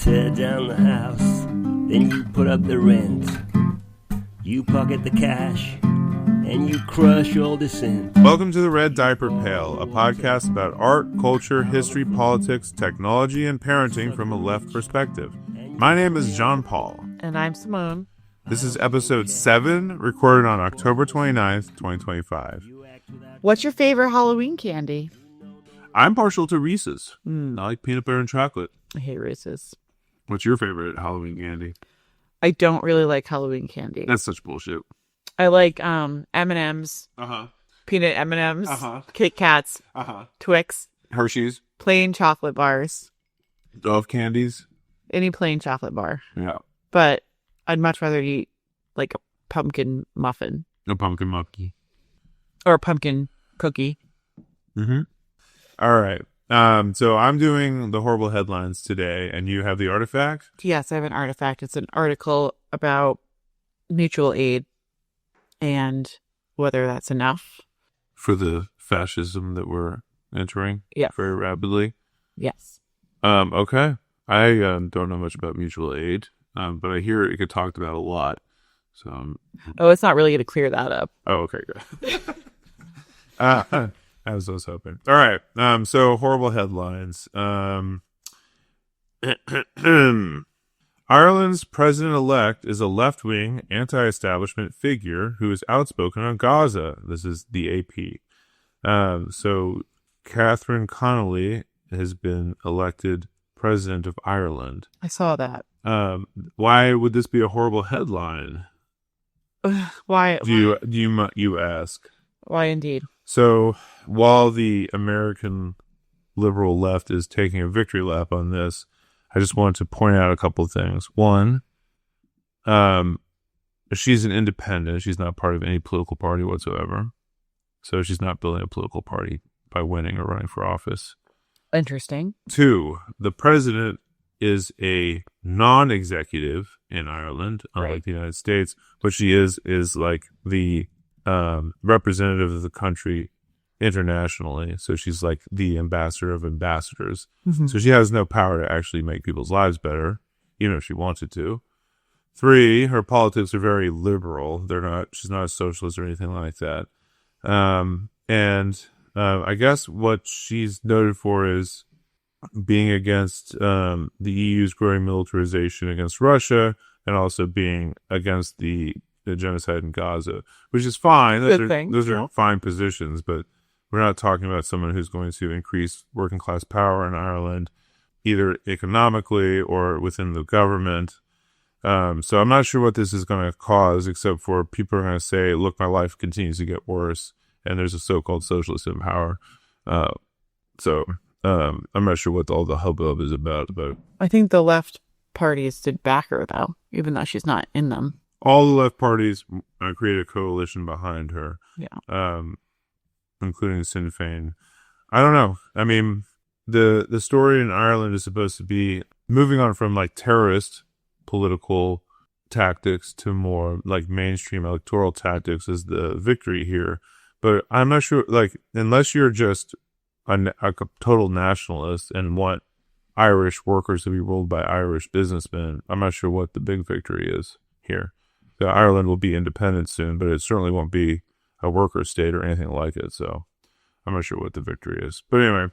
tear down the house, then you put up the rent. You pocket the cash, and you crush all dissent. Welcome to the Red Diaper Pail, a podcast about art, culture, history, politics, technology, and parenting from a left perspective. My name is John Paul. And I'm Simone. This is episode 7, recorded on October 29th, 2025. What's your favorite Halloween candy? I'm partial to Reese's. I like peanut butter and chocolate. I hate Reese's. What's your favorite Halloween candy? I don't really like Halloween candy. That's such bullshit. I like M&M's, Uh-huh. peanut M&M's, Uh-huh. Kit Kats, Uh-huh. Twix, Hershey's. plain chocolate bars, Dove candies. any plain chocolate bar. Yeah. But I'd much rather eat like a pumpkin muffin A pumpkin muffin. or a pumpkin cookie. Mm-hmm. All right. So I'm doing the horrible headlines today, and you have the artifact? Yes, I have an artifact. It's an article about mutual aid and whether that's enough. For the fascism that we're entering very rapidly. Yes. Okay. I don't know much about mutual aid, but I hear it get talked about a lot. So, It's not really going to clear that up. oh, okay, good. As I was hoping. All right. So horrible headlines. Ireland's president-elect is a left-wing, anti-establishment figure who is outspoken on Gaza. This is the AP. So Catherine Connolly has been elected president of Ireland. I saw that. Why would this be a horrible headline? Why? You ask? Why indeed? So while the American liberal left is taking a victory lap on this, I just wanted to point out a couple of things. One, she's an independent. She's not part of any political party whatsoever. So she's not building a political party by winning or running for office. Interesting. Two, the president is a non-executive in Ireland, unlike the United States. What she is like the representative of the country internationally. So she's like the ambassador of ambassadors. Mm-hmm. So she has no power to actually make people's lives better, even if she wanted to. Three, her politics are very liberal. She's not a socialist or anything like that. I guess what she's noted for is being against the EU's growing militarization against Russia, and also being against the genocide in Gaza, which is fine. Those are fine positions, but we're not talking about someone who's going to increase working class power in Ireland, either economically or within the government. So I'm not sure what this is going to cause, except for people are going to say, look, my life continues to get worse, and there's a so-called socialist in power. I'm not sure what all the hubbub is about. But I think the left parties did back her, though, even though she's not in them. All the left parties created a coalition behind her. Yeah. Including Sinn Féin. I don't know. I mean, the story in Ireland is supposed to be moving on from like terrorist political tactics to more like mainstream electoral tactics as the victory here. But I'm not sure, like, unless you're just a total nationalist and want Irish workers to be ruled by Irish businessmen, I'm not sure what the big victory is here. Ireland will be independent soon, but it certainly won't be a worker state or anything like it. So I'm not sure what the victory is. But anyway,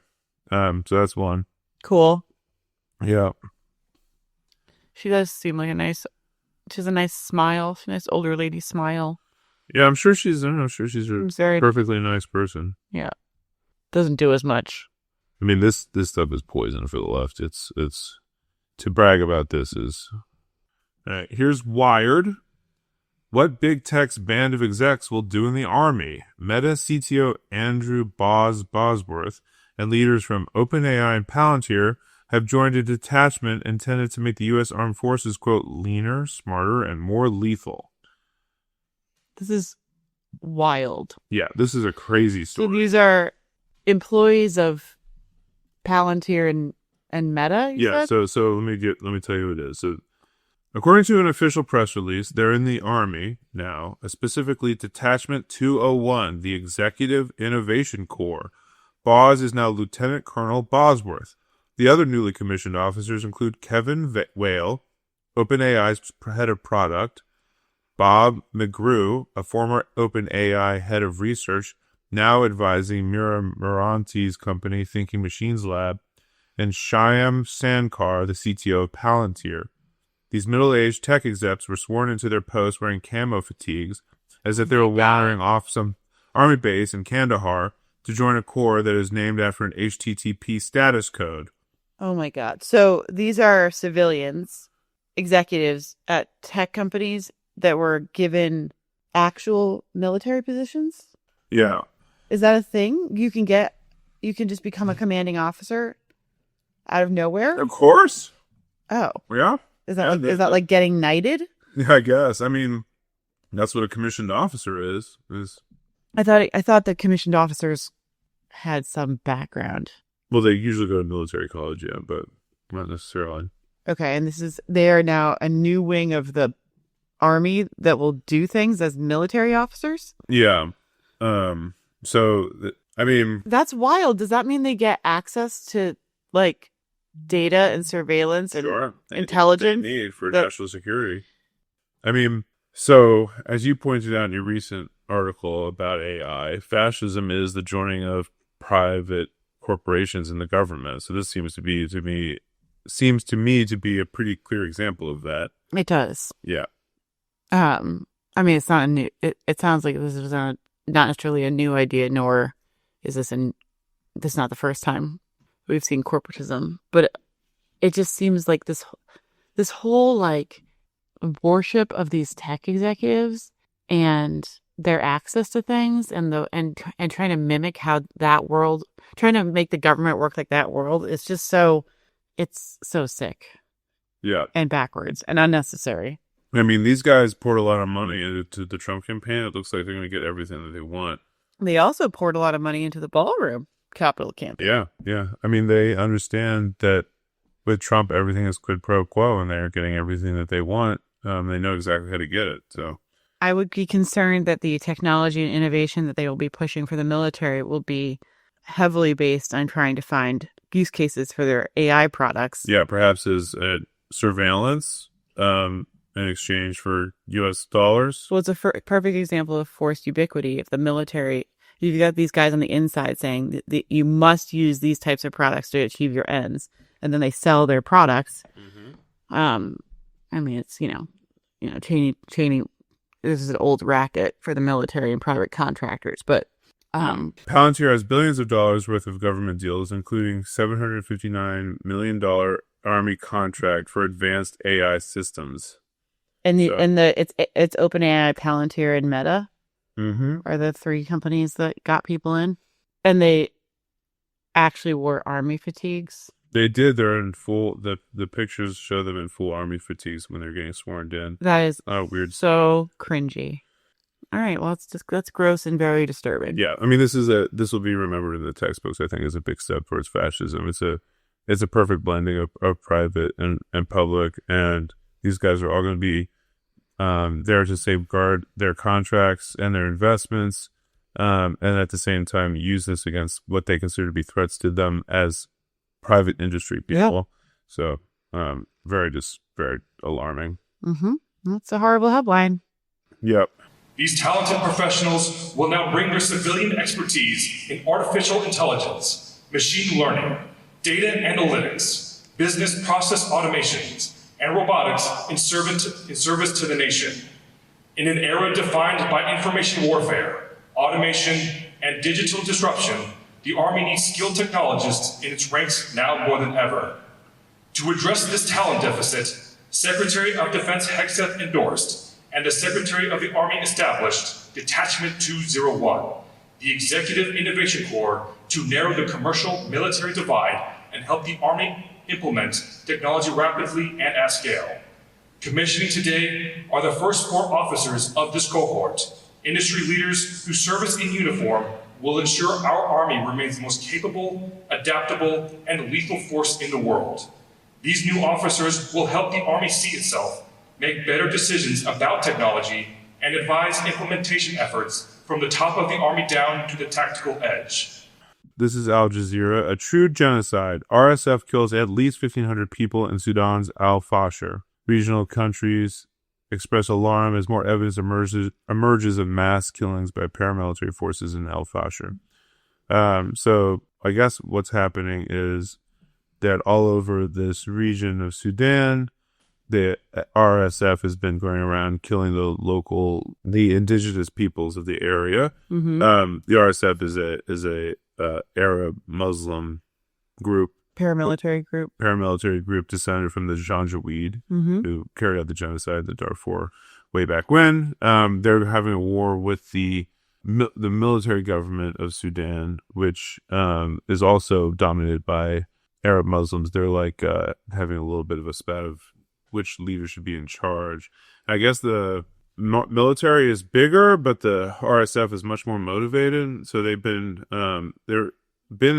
so that's one. Cool. Yeah. She does seem like she has a nice smile. She's a nice older lady smile. Yeah, I'm sure she's a perfectly nice person. Yeah. Doesn't do as much. I mean, this stuff is poison for the left. It's to brag about this is. All right, here's Wired. What big tech's band of execs will do in the army? Meta CTO Andrew Bosworth and leaders from OpenAI and Palantir have joined a detachment intended to make the U.S. Armed Forces, quote, leaner, smarter, and more lethal. This is wild. Yeah, this is a crazy story. So these are employees of Palantir and Meta? Yeah, said? so let me tell you what it is. So according to an official press release, they're in the Army now, specifically Detachment 201, the Executive Innovation Corps. Boz is now Lieutenant Colonel Bosworth. The other newly commissioned officers include Kevin Whale, OpenAI's head of product, Bob McGrew, a former OpenAI head of research, now advising Mira Moranti's company Thinking Machines Lab, and Shyam Sankar, the CTO of Palantir. These middle-aged tech execs were sworn into their posts wearing camo fatigues, as if they were wandering off some army base in Kandahar to join a corps that is named after an HTTP status code. Oh my God. So these are civilians, executives at tech companies that were given actual military positions? Yeah. Is that a thing? You can just become a commanding officer out of nowhere? Of course. Oh. Yeah. Is that like getting knighted? Yeah, I guess. I mean, that's what a commissioned officer is. I thought the commissioned officers had some background. Well, they usually go to military college, yeah, but not necessarily. Okay, and they are now a new wing of the army that will do things as military officers? Yeah. So, I mean... That's wild. Does that mean they get access to, like, data and surveillance and intelligence? They need for national security. I mean, so, as you pointed out in your recent article about AI, fascism is the joining of private corporations in the government. So this seems to me to be a pretty clear example of that. It does. Yeah. I mean, it's not a new. It sounds like this is not necessarily a new idea, nor is this not the first time we've seen corporatism. But it just seems like this whole like worship of these tech executives and their access to things and trying to mimic how that world, trying to make the government work like that world, it's so sick. Yeah. And backwards and unnecessary. I mean, these guys poured a lot of money into the Trump campaign. It looks like they're going to get everything that they want. They also poured a lot of money into the ballroom Capitol campaign. Yeah, yeah. I mean, they understand that with Trump, everything is quid pro quo, and they're getting everything that they want. They know exactly how to get it. So I would be concerned that the technology and innovation that they will be pushing for the military will be heavily based on trying to find use cases for their AI products. Yeah, perhaps as surveillance in exchange for U.S. dollars. Well, it's a perfect example of forced ubiquity. If the military, you've got these guys on the inside saying that you must use these types of products to achieve your ends, and then they sell their products. Mm-hmm. I mean, it's Cheney. This is an old racket for the military and private contractors, but Palantir has billions of dollars worth of government deals, including $759 million Army contract for advanced AI systems. And it's OpenAI, Palantir, and Meta are the three companies that got people in, and they actually wore army fatigues. They did. They're in full. The pictures show them in full army fatigues when they're getting sworn in. That is weird. So cringy. All right. Well, that's gross and very disturbing. Yeah. I mean, this will be remembered in the textbooks. I think as a big step towards fascism. It's a perfect blending of private and public, and these guys are all going to be there to safeguard their contracts and their investments, and at the same time use this against what they consider to be threats to them as private industry people. Yeah. So very alarming. Mm-hmm. That's a horrible headline. Yep. These talented professionals will now bring their civilian expertise in artificial intelligence, machine learning, data analytics, business process automations, and robotics in service to the nation. In an era defined by information warfare, automation, and digital disruption, the Army needs skilled technologists in its ranks now more than ever. To address this talent deficit, Secretary of Defense Hegseth endorsed, and the Secretary of the Army established Detachment 201, the Executive Innovation Corps, to narrow the commercial-military divide and help the Army implement technology rapidly and at scale. Commissioning today are the first 4 officers of this cohort, industry leaders whose service in uniform will ensure our Army remains the most capable, adaptable, and lethal force in the world. These new officers will help the Army see itself, make better decisions about technology, and advise implementation efforts from the top of the Army down to the tactical edge. this is Al Jazeera. A true genocide. RSF kills at least 1,500 people in Sudan's Al-Fashir. Regional countries express alarm as more evidence emerges of mass killings by paramilitary forces in Al-Fashir. So I guess what's happening is that all over this region of Sudan, the RSF has been going around killing the indigenous peoples of the area. Mm-hmm. The RSF is a Arab Muslim group, Paramilitary group descended from the Janjaweed, mm-hmm. who carried out the genocide in Darfur way back when. They're having a war with the military government of Sudan, which is also dominated by Arab Muslims. They're like having a little bit of a spat of which leader should be in charge. I guess the military is bigger, but the RSF is much more motivated. So they've been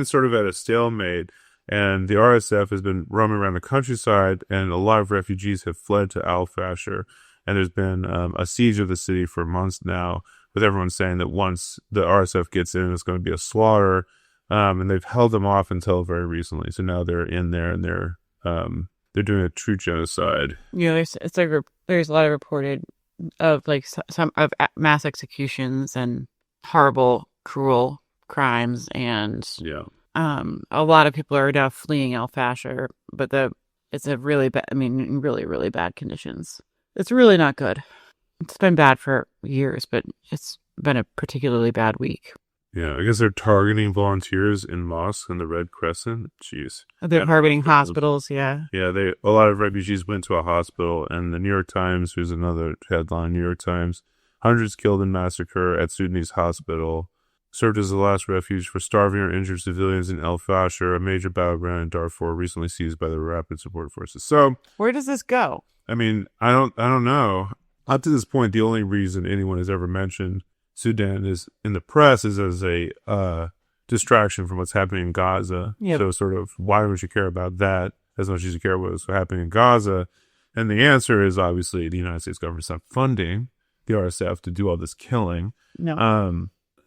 sort of at a stalemate, and the RSF has been roaming around the countryside, and a lot of refugees have fled to Al-Fashir, and there's been a siege of the city for months now, with everyone saying that once the RSF gets in, it's going to be a slaughter, and they've held them off until very recently. So now they're in there, and they're doing a true genocide. Yeah, there's a lot of reported of like some of mass executions and horrible, cruel crimes, and yeah, a lot of people are now fleeing Al-Fashir, but it's a really bad. I mean, really, really bad conditions. It's really not good. It's been bad for years, but it's been a particularly bad week. Yeah, I guess they're targeting volunteers in mosques and the Red Crescent. Jeez. They're targeting hospitals, yeah. Yeah, a lot of refugees went to a hospital, and the New York Times, here's another headline, New York Times, hundreds killed in massacre at Sudanese hospital, served as the last refuge for starving or injured civilians in El Fasher, a major battleground in Darfur, recently seized by the Rapid Support Forces. So, where does this go? I mean, I don't know. Up to this point, the only reason anyone has ever mentioned Sudan is in the press is as a distraction from what's happening in Gaza. Yep. So sort of, why would you care about that as much as you care about what's happening in Gaza? And the answer is obviously the United States government's not funding the RSF to do all this killing. No.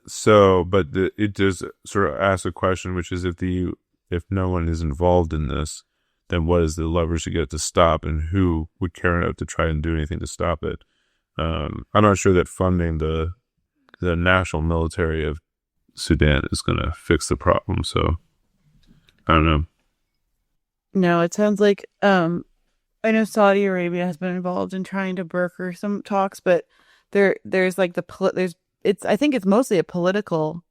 But it does sort of ask a question, which is if no one is involved in this, then what is the leverage to get it to stop, and who would care enough to try and do anything to stop it? I'm not sure that funding the national military of Sudan is going to fix the problem. So I don't know. No, it sounds like I know Saudi Arabia has been involved in trying to broker some talks, but there's like I think it's mostly a political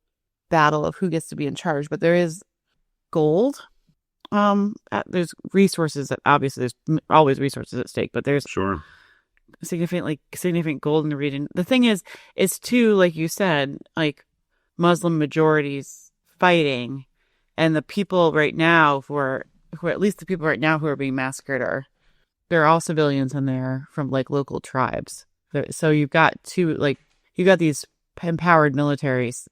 battle of who gets to be in charge, but there is gold. There's resources that obviously there's always resources at stake, but there's Sure. significant gold in the region. The thing is, it's too, like you said, like Muslim majorities fighting, and the people right now who are at least the people right now who are being massacred they're all civilians, and they're from like local tribes. So you've got these empowered militaries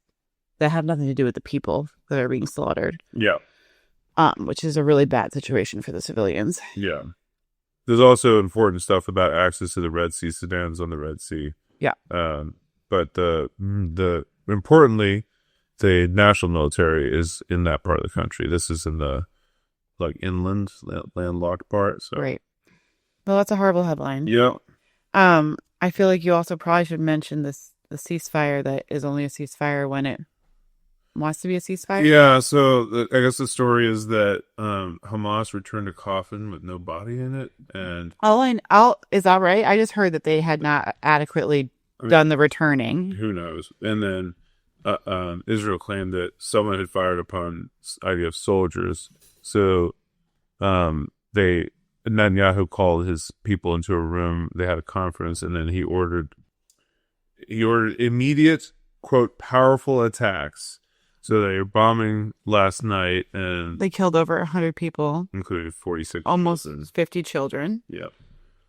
that have nothing to do with the people that are being slaughtered. Yeah. Which is a really bad situation for the civilians. Yeah. There's also important stuff about access to the Red Sea. Sudan's on the Red Sea. Yeah. But importantly, the national military is in that part of the country. This is in the inland, landlocked part. So. Right. Well, that's a horrible headline. Yeah. I feel like you also probably should mention the ceasefire that is only a ceasefire when it wants to be a ceasefire. Yeah, so I guess the story is that Hamas returned a coffin with no body in it, and is that right? I just heard that they had not adequately done the returning. Who knows? And then Israel claimed that someone had fired upon IDF soldiers. So Netanyahu called his people into a room. They had a conference, and then he ordered immediate, quote, powerful attacks. So they were bombing last night, and they killed over 100 people, including 46, almost children. 50 children. Yeah,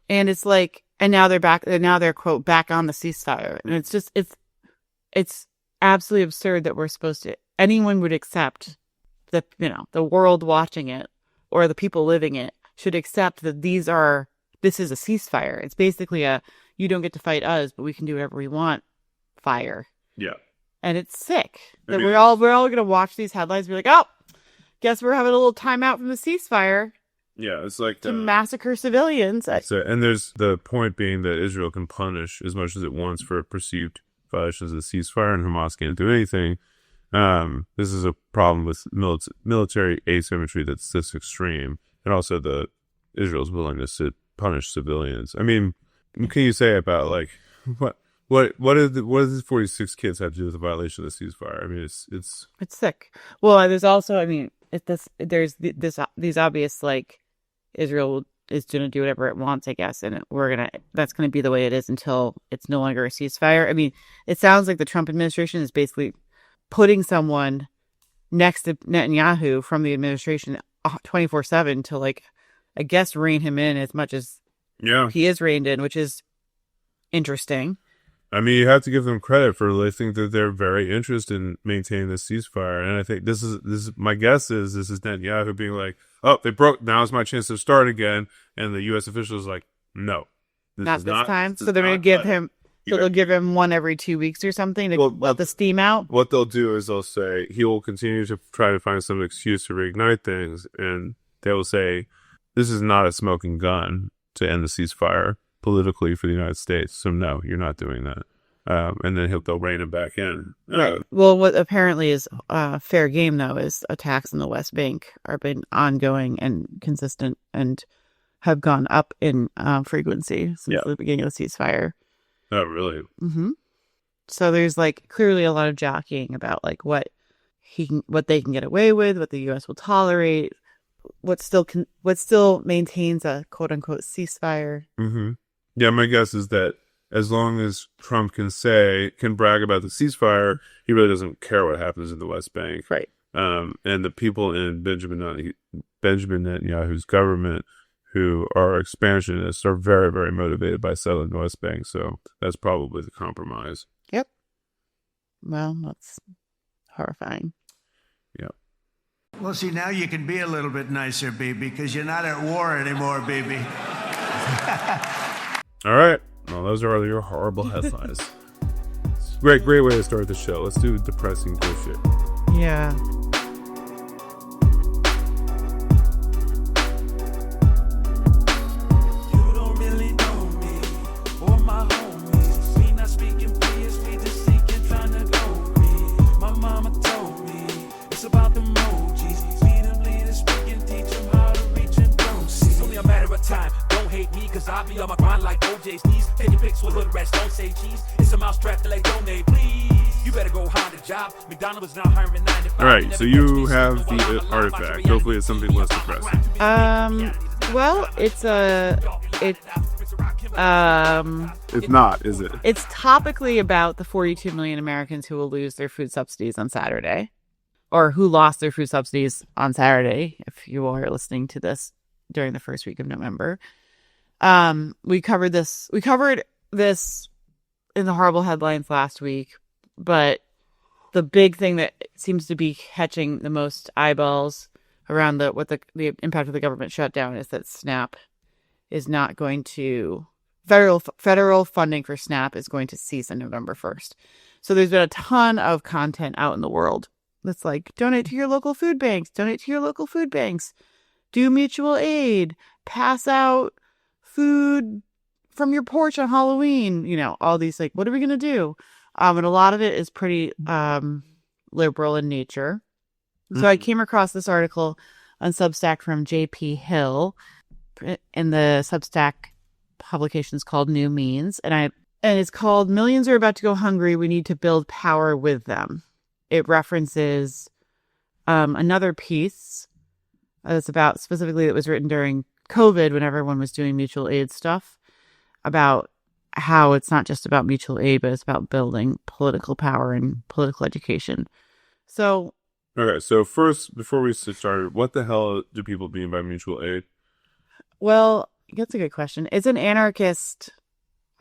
and it's like, and now they're back. Now they're, quote, back on the ceasefire, and it's just it's absolutely absurd that we're supposed to. Anyone would accept that, the world watching it or the people living it should accept that this is a ceasefire. It's basically you don't get to fight us, but we can do whatever we want. Fire. Yeah. And it's sick that I mean, we're all going to watch these headlines and be like, oh, guess we're having a little timeout from the ceasefire yeah, it's like to massacre civilians. and there's the point being that Israel can punish as much as it wants for perceived violations of the ceasefire, and Hamas can't do anything. This is a problem with military asymmetry that's this extreme, and also the Israel's willingness to punish civilians. I mean, what can you say about like what does the 46 kids have to do with the violation of the ceasefire? I mean, it's sick. Well, there's also, I mean, there's these obvious, like, Israel is going to do whatever it wants, I guess, and that's going to be the way it is until it's no longer a ceasefire. I mean, it sounds like the Trump administration is basically putting someone next to Netanyahu from the administration 24/7 to, like, I guess, rein him in as much as he is reined in, which is interesting. I mean, you have to give them credit for, I think that they're very interested in maintaining the ceasefire. And I think this is my guess is this is Netanyahu being like, oh, they broke, now's my chance to start again. And the U.S. officials like, no. Not this time. So they're going to give him, they'll give him one every 2 weeks or something to let the steam out. What they'll do is they'll say, he will continue to try to find some excuse to reignite things. And they will say, this is not a smoking gun to end the ceasefire politically for the United States. So no, you're not doing that. And then they'll rein him back in. Right. Well, what apparently is fair game, though, is attacks in the West Bank are been ongoing and consistent and have gone up in frequency since the beginning of the ceasefire. Oh, really? Mm-hmm. So there's, like, clearly a lot of jockeying about, like, what they can get away with, what the U.S. will tolerate, what still maintains a quote unquote ceasefire. Mm-hmm. Yeah, my guess is that as long as Trump can brag about the ceasefire, he really doesn't care what happens in the West Bank. Right. And the people in Benjamin Netanyahu's government who are expansionists are very, very motivated by settling the West Bank. So that's probably the compromise. Yep. Well, that's horrifying. Yep. Well, see, now you can be a little bit nicer, baby, because you're not at war anymore, baby. All right. Well, those are all your horrible headlines. Great way to start the show. Let's do depressing bullshit. Yeah. I'll be on my grind like OJ's knees. Taking pics with hood rats, don't say cheese. It's a mouse trap like donate, please. You better go find a job. McDonald's is now hiring 9 to 5. All right, so you have the artifact. Hopefully it's something less depressing. Well, it's not, is it? It's topically about the 42 million Americans who will lose their food subsidies on Saturday, or who lost their food subsidies on Saturday, if you are listening to this during the first week of November. We covered this in the horrible headlines last week, but the big thing that seems to be catching the most eyeballs around the impact of the government shutdown is that SNAP is not going to federal funding for SNAP is going to cease on November 1st. So there's been a ton of content out in the world that's like, donate to your local food banks, do mutual aid, pass out food from your porch on Halloween, all these, like, what are we going to do? And a lot of it is pretty liberal in nature. So I came across this article on Substack from JP Hill, and the Substack publication is called New Means, and it's called Millions Are About to Go Hungry, We Need to Build Power with Them. It references another piece that's about, specifically, that was written during COVID when everyone was doing mutual aid stuff, about how it's not just about mutual aid, but it's about building political power and political education. So, okay, so first, before we start, what the hell do people mean by mutual aid? Well, that's a good question. It's an anarchist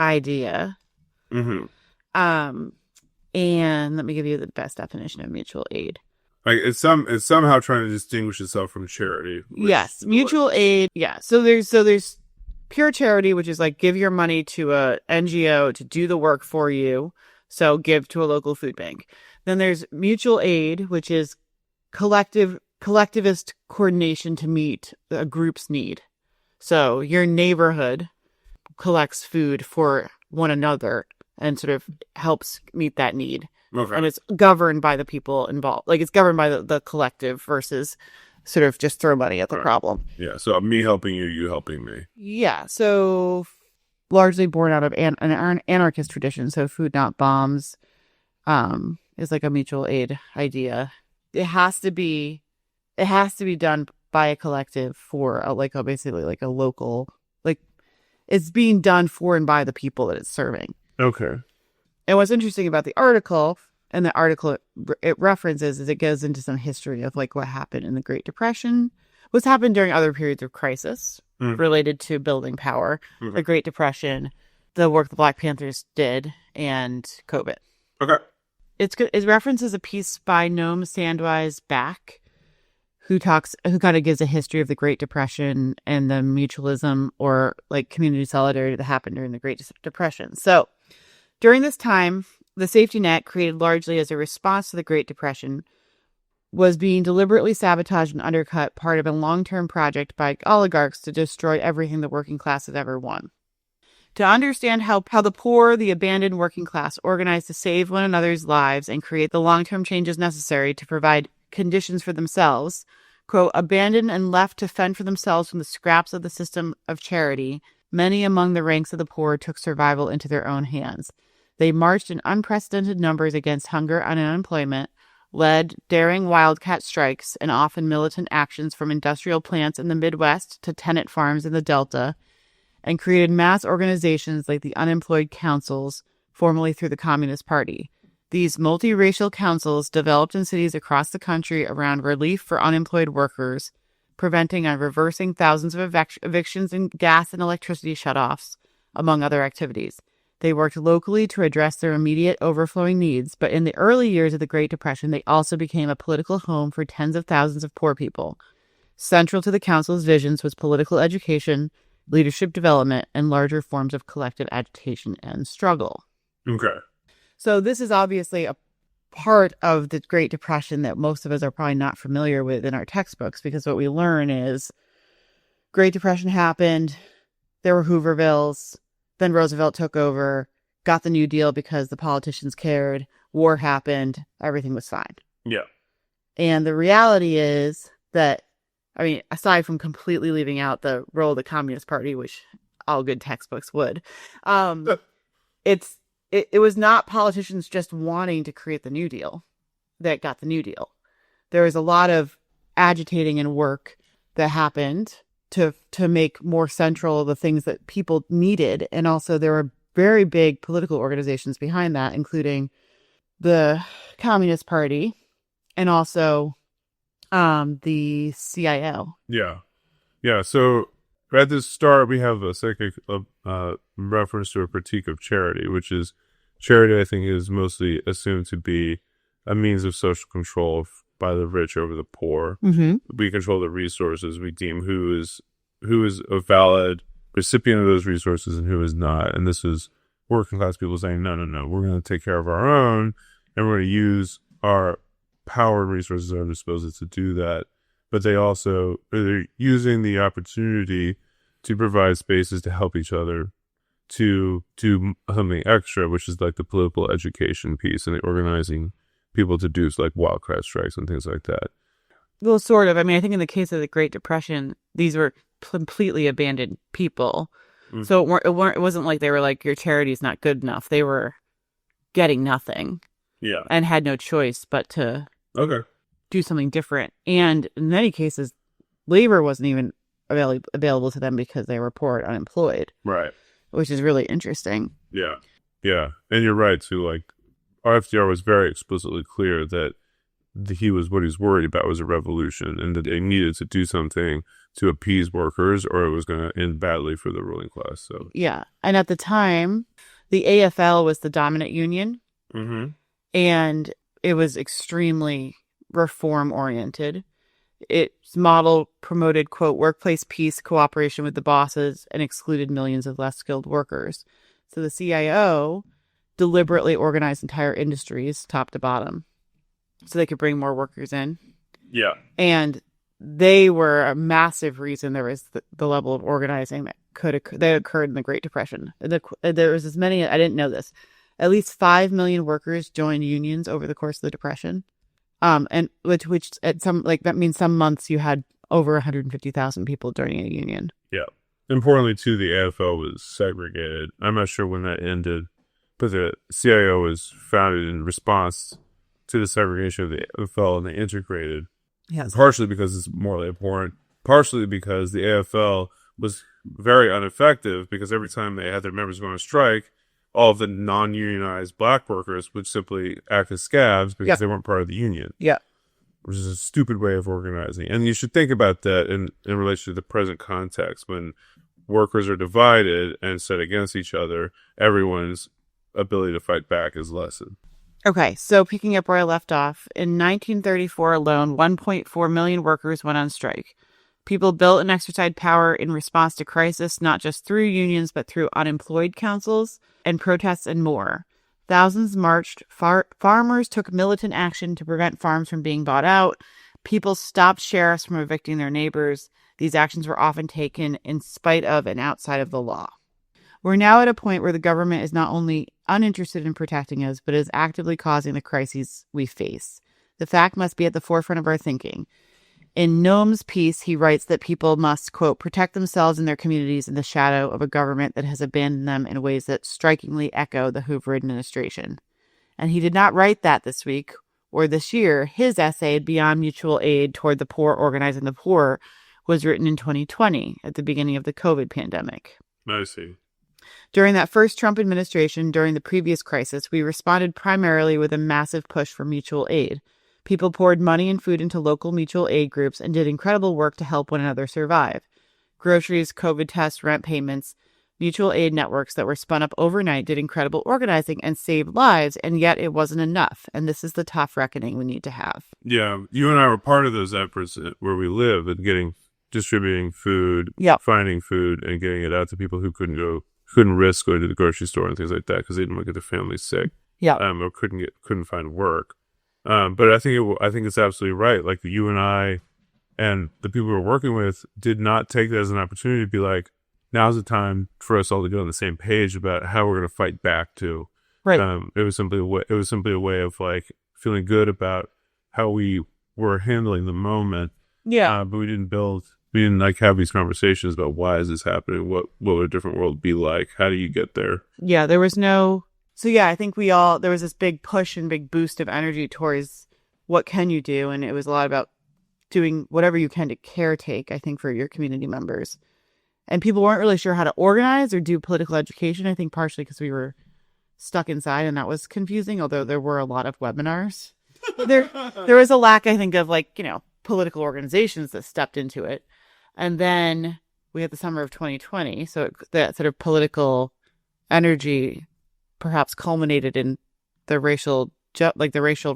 idea. Mm-hmm. And let me give you the best definition of mutual aid. Like it's somehow trying to distinguish itself from charity. Yes, mutual aid. Yeah, so there's pure charity, which is like give your money to a NGO to do the work for you. So give to a local food bank. Then there's mutual aid, which is collectivist coordination to meet a group's need. So your neighborhood collects food for one another and sort of helps meet that need. Okay. And it's governed by the people involved. Like, it's governed by the collective versus sort of just throw money at the problem. Yeah. So me helping you, you helping me. Yeah. So largely born out of an anarchist tradition. So food, not bombs, is like a mutual aid idea. It has to be done by a collective for basically like a local, like it's being done for and by the people that it's serving. Okay. And what's interesting about the article, and the article it references, is it goes into some history of like what happened in the Great Depression, what's happened during other periods of crisis related to building power, the Great Depression, the work the Black Panthers did, and COVID. Okay. It references a piece by Noam Sandwise Back, who kind of gives a history of the Great Depression and the mutualism or like community solidarity that happened during the Great Depression. So during this time, the safety net, created largely as a response to the Great Depression, was being deliberately sabotaged and undercut, part of a long-term project by oligarchs to destroy everything the working class had ever won. To understand how the poor, the abandoned working class, organized to save one another's lives and create the long-term changes necessary to provide conditions for themselves, quote, abandoned and left to fend for themselves from the scraps of the system of charity, many among the ranks of the poor took survival into their own hands. They marched in unprecedented numbers against hunger and unemployment, led daring wildcat strikes and often militant actions from industrial plants in the Midwest to tenant farms in the Delta, and created mass organizations like the Unemployed Councils, formerly through the Communist Party. These multiracial councils developed in cities across the country around relief for unemployed workers, preventing and reversing thousands of evictions and gas and electricity shutoffs, among other activities. They worked locally to address their immediate overflowing needs, but in the early years of the Great Depression, they also became a political home for tens of thousands of poor people. Central to the council's visions was political education, leadership development, and larger forms of collective agitation and struggle. Okay. So this is obviously a part of the Great Depression that most of us are probably not familiar with in our textbooks, because what we learn is Great Depression happened, there were Hoovervilles, then Roosevelt took over, got the New Deal because the politicians cared, war happened, everything was fine. Yeah. And the reality is that, I mean, aside from completely leaving out the role of the Communist Party, which all good textbooks would, it was not politicians just wanting to create the New Deal that got the New Deal. There was a lot of agitating and work that happened to make more central the things that people needed. And also there were very big political organizations behind that, including the Communist Party and also the CIO. Yeah. Yeah. So at the start, we have a second reference to a critique of charity, which is charity, I think, is mostly assumed to be a means of social control by the rich over the poor. Mm-hmm. We control the resources. We deem who is a valid recipient of those resources and who is not. And this is working class people saying, no, we're going to take care of our own, and we're going to use our power and resources at our disposal to do that. But they're using the opportunity to provide spaces to help each other to do something extra, which is like the political education piece and the organizing people to do like wildcat strikes and things like that. Well, sort of. I mean, I think in the case of the Great Depression, these were completely abandoned people. Mm. So it wasn't like they were like, your charity's not good enough. They were getting nothing. Yeah. And had no choice but to do something different. And in many cases, labor wasn't even available to them because they were poor and unemployed. Right. Which is really interesting. Yeah. Yeah. And you're right, too. Like, RFDR was very explicitly clear that what he was worried about was a revolution, and that they needed to do something to appease workers or it was going to end badly for the ruling class. So yeah. And at the time, the AFL was the dominant union. Mm-hmm. And it was extremely reform-oriented. Its model promoted, quote, workplace peace, cooperation with the bosses, and excluded millions of less skilled workers. So the CIO deliberately organized entire industries, top to bottom, so they could bring more workers in. Yeah. And they were a massive reason there was the level of organizing that occurred in the Great Depression. There was as many, I didn't know this, at least 5 million workers joined unions over the course of the Depression. And which at some, like, that means some months you had over 150,000 people joining a union. Yeah. Importantly, too, the AFL was segregated. I'm not sure when that ended, but the CIO was founded in response to the segregation of the AFL, and they integrated. Yes. Partially because it's morally abhorrent, partially because the AFL was very ineffective because every time they had their members go on strike, all of the non-unionized black workers would simply act as scabs because they weren't part of the union. Yeah. Which is a stupid way of organizing. And you should think about that in relation to the present context. When workers are divided and set against each other, everyone's ability to fight back is lessened. Okay, so picking up where I left off, in 1934 alone, 1.4 million workers went on strike. People built and exercised power in response to crisis, not just through unions, but through unemployed councils and protests and more. Thousands marched. Farmers took militant action to prevent farms from being bought out. People stopped sheriffs from evicting their neighbors. These actions were often taken in spite of and outside of the law. We're now at a point where the government is not only uninterested in protecting us, but is actively causing the crises we face. The fact must be at the forefront of our thinking. In Noam's piece, he writes that people must, quote, protect themselves and their communities in the shadow of a government that has abandoned them in ways that strikingly echo the Hoover administration. And he did not write that this week or this year. His essay, Beyond Mutual Aid Toward the Poor Organizing the Poor, was written in 2020 at the beginning of the COVID pandemic. I see. During that first Trump administration, during the previous crisis, we responded primarily with a massive push for mutual aid. People poured money and food into local mutual aid groups and did incredible work to help one another survive. Groceries, COVID tests, rent payments, mutual aid networks that were spun up overnight did incredible organizing and saved lives, and yet it wasn't enough. And this is the tough reckoning we need to have. Yeah, you and I were part of those efforts where we live and distributing food, finding food, and getting it out to people who couldn't risk going to the grocery store and things like that because they didn't want to get their family sick, or couldn't find work. But I think it's absolutely right. Like, you and I and the people we're working with did not take that as an opportunity to be like, now's the time for us all to get on the same page about how we're going to fight back too. Right. It was simply a way of like feeling good about how we were handling the moment. Yeah. But we didn't like have these conversations about why is this happening? What would a different world be like? How do you get there? Yeah, there was no. So yeah, I think there was this big push and big boost of energy towards what can you do? And it was a lot about doing whatever you can to caretake, I think, for your community members. And people weren't really sure how to organize or do political education, I think partially because we were stuck inside and that was confusing, although there were a lot of webinars. There was a lack, I think, of political organizations that stepped into it. And then we had the summer of 2020. So that sort of political energy perhaps culminated in the racial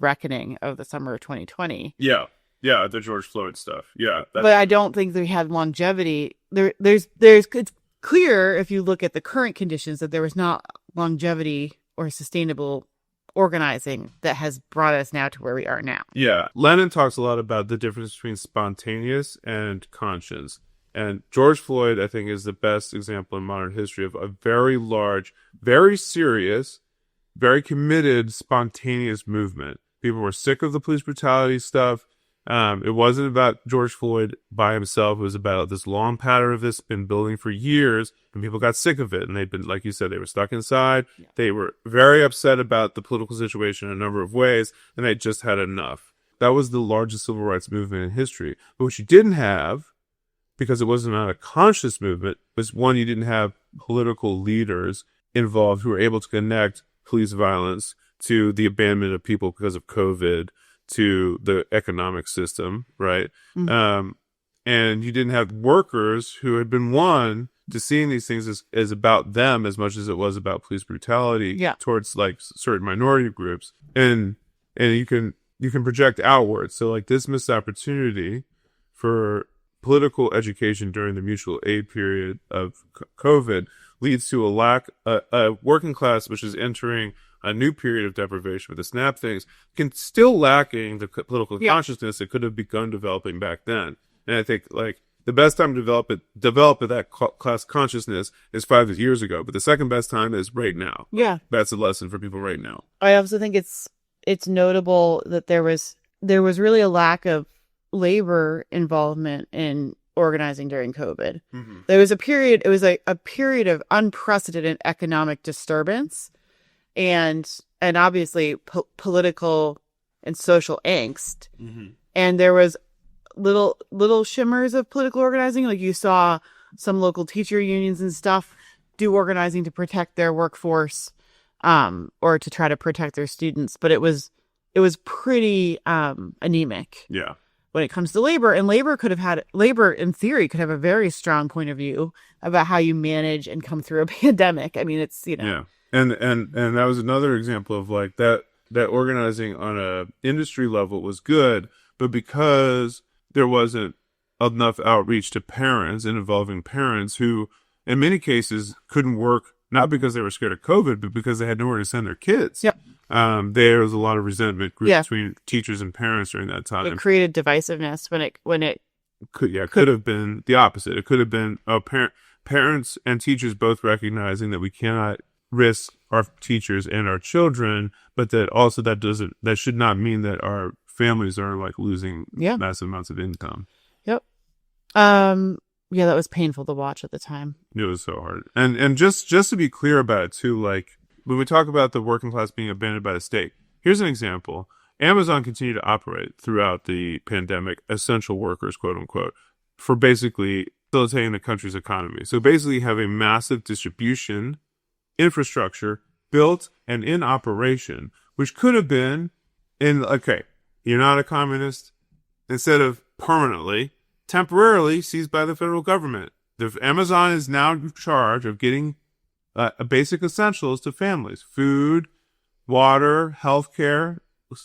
reckoning of the summer of 2020. Yeah, the George Floyd stuff. Yeah, but I don't think we had longevity. It's clear if you look at the current conditions that there was not longevity or sustainable organizing that has brought us now to where we are now. Yeah, Lennon talks a lot about the difference between spontaneous and conscience. And George Floyd, I think, is the best example in modern history of a very large, very serious, very committed, spontaneous movement. People were sick of the police brutality stuff. It wasn't about George Floyd by himself. It was about this long pattern of this been building for years, and people got sick of it. And they'd been, like you said, they were stuck inside. Yeah. They were very upset about the political situation in a number of ways, and they just had enough. That was the largest civil rights movement in history. But what you didn't have, because it wasn't a conscious movement, was one, you didn't have political leaders involved who were able to connect police violence to the abandonment of people because of COVID, to the economic system, right? Mm-hmm. And you didn't have workers who had been won to seeing these things as about them as much as it was about police brutality towards like certain minority groups. And you can project outwards. So like this missed opportunity for political education during the mutual aid period of COVID leads to a working class which is entering a new period of deprivation with the SNAP things, still lacking the political consciousness that could have begun developing back then. And I think like the best time to develop that class consciousness is 5 years ago, but the second best time is right now. Yeah. That's a lesson for people right now. I also think it's notable that there was really a lack of labor involvement in organizing during COVID. Mm-hmm. There was a period, it was like a period of unprecedented economic disturbance and obviously political and social angst. Mm-hmm. And there was little shimmers of political organizing. Like you saw some local teacher unions and stuff do organizing to protect their workforce, or to try to protect their students. But it was pretty anemic. Yeah. When it comes to labor, and labor in theory could have a very strong point of view about how you manage and come through a pandemic. I mean, it's, Yeah. And that was another example of like that organizing on a industry level was good, but because there wasn't enough outreach to parents and involving parents who in many cases couldn't work, not because they were scared of COVID, but because they had nowhere to send their kids. Yep. There was a lot of resentment between teachers and parents during that time. It created divisiveness when it could have been the opposite. It could have been parents and teachers both recognizing that we cannot risk our teachers and our children, but that also that should not mean that our families are like losing massive amounts of income. Yep. Yeah, that was painful to watch at the time. It was so hard. And just to be clear about it too, like when we talk about the working class being abandoned by the state, here's an example. Amazon continued to operate throughout the pandemic, essential workers, quote unquote, for basically facilitating the country's economy. So basically have a massive distribution infrastructure built and in operation, which could have been you're not a communist, instead of permanently, temporarily seized by the federal government. Amazon is now in charge of getting basic essentials to families: food, water, healthcare,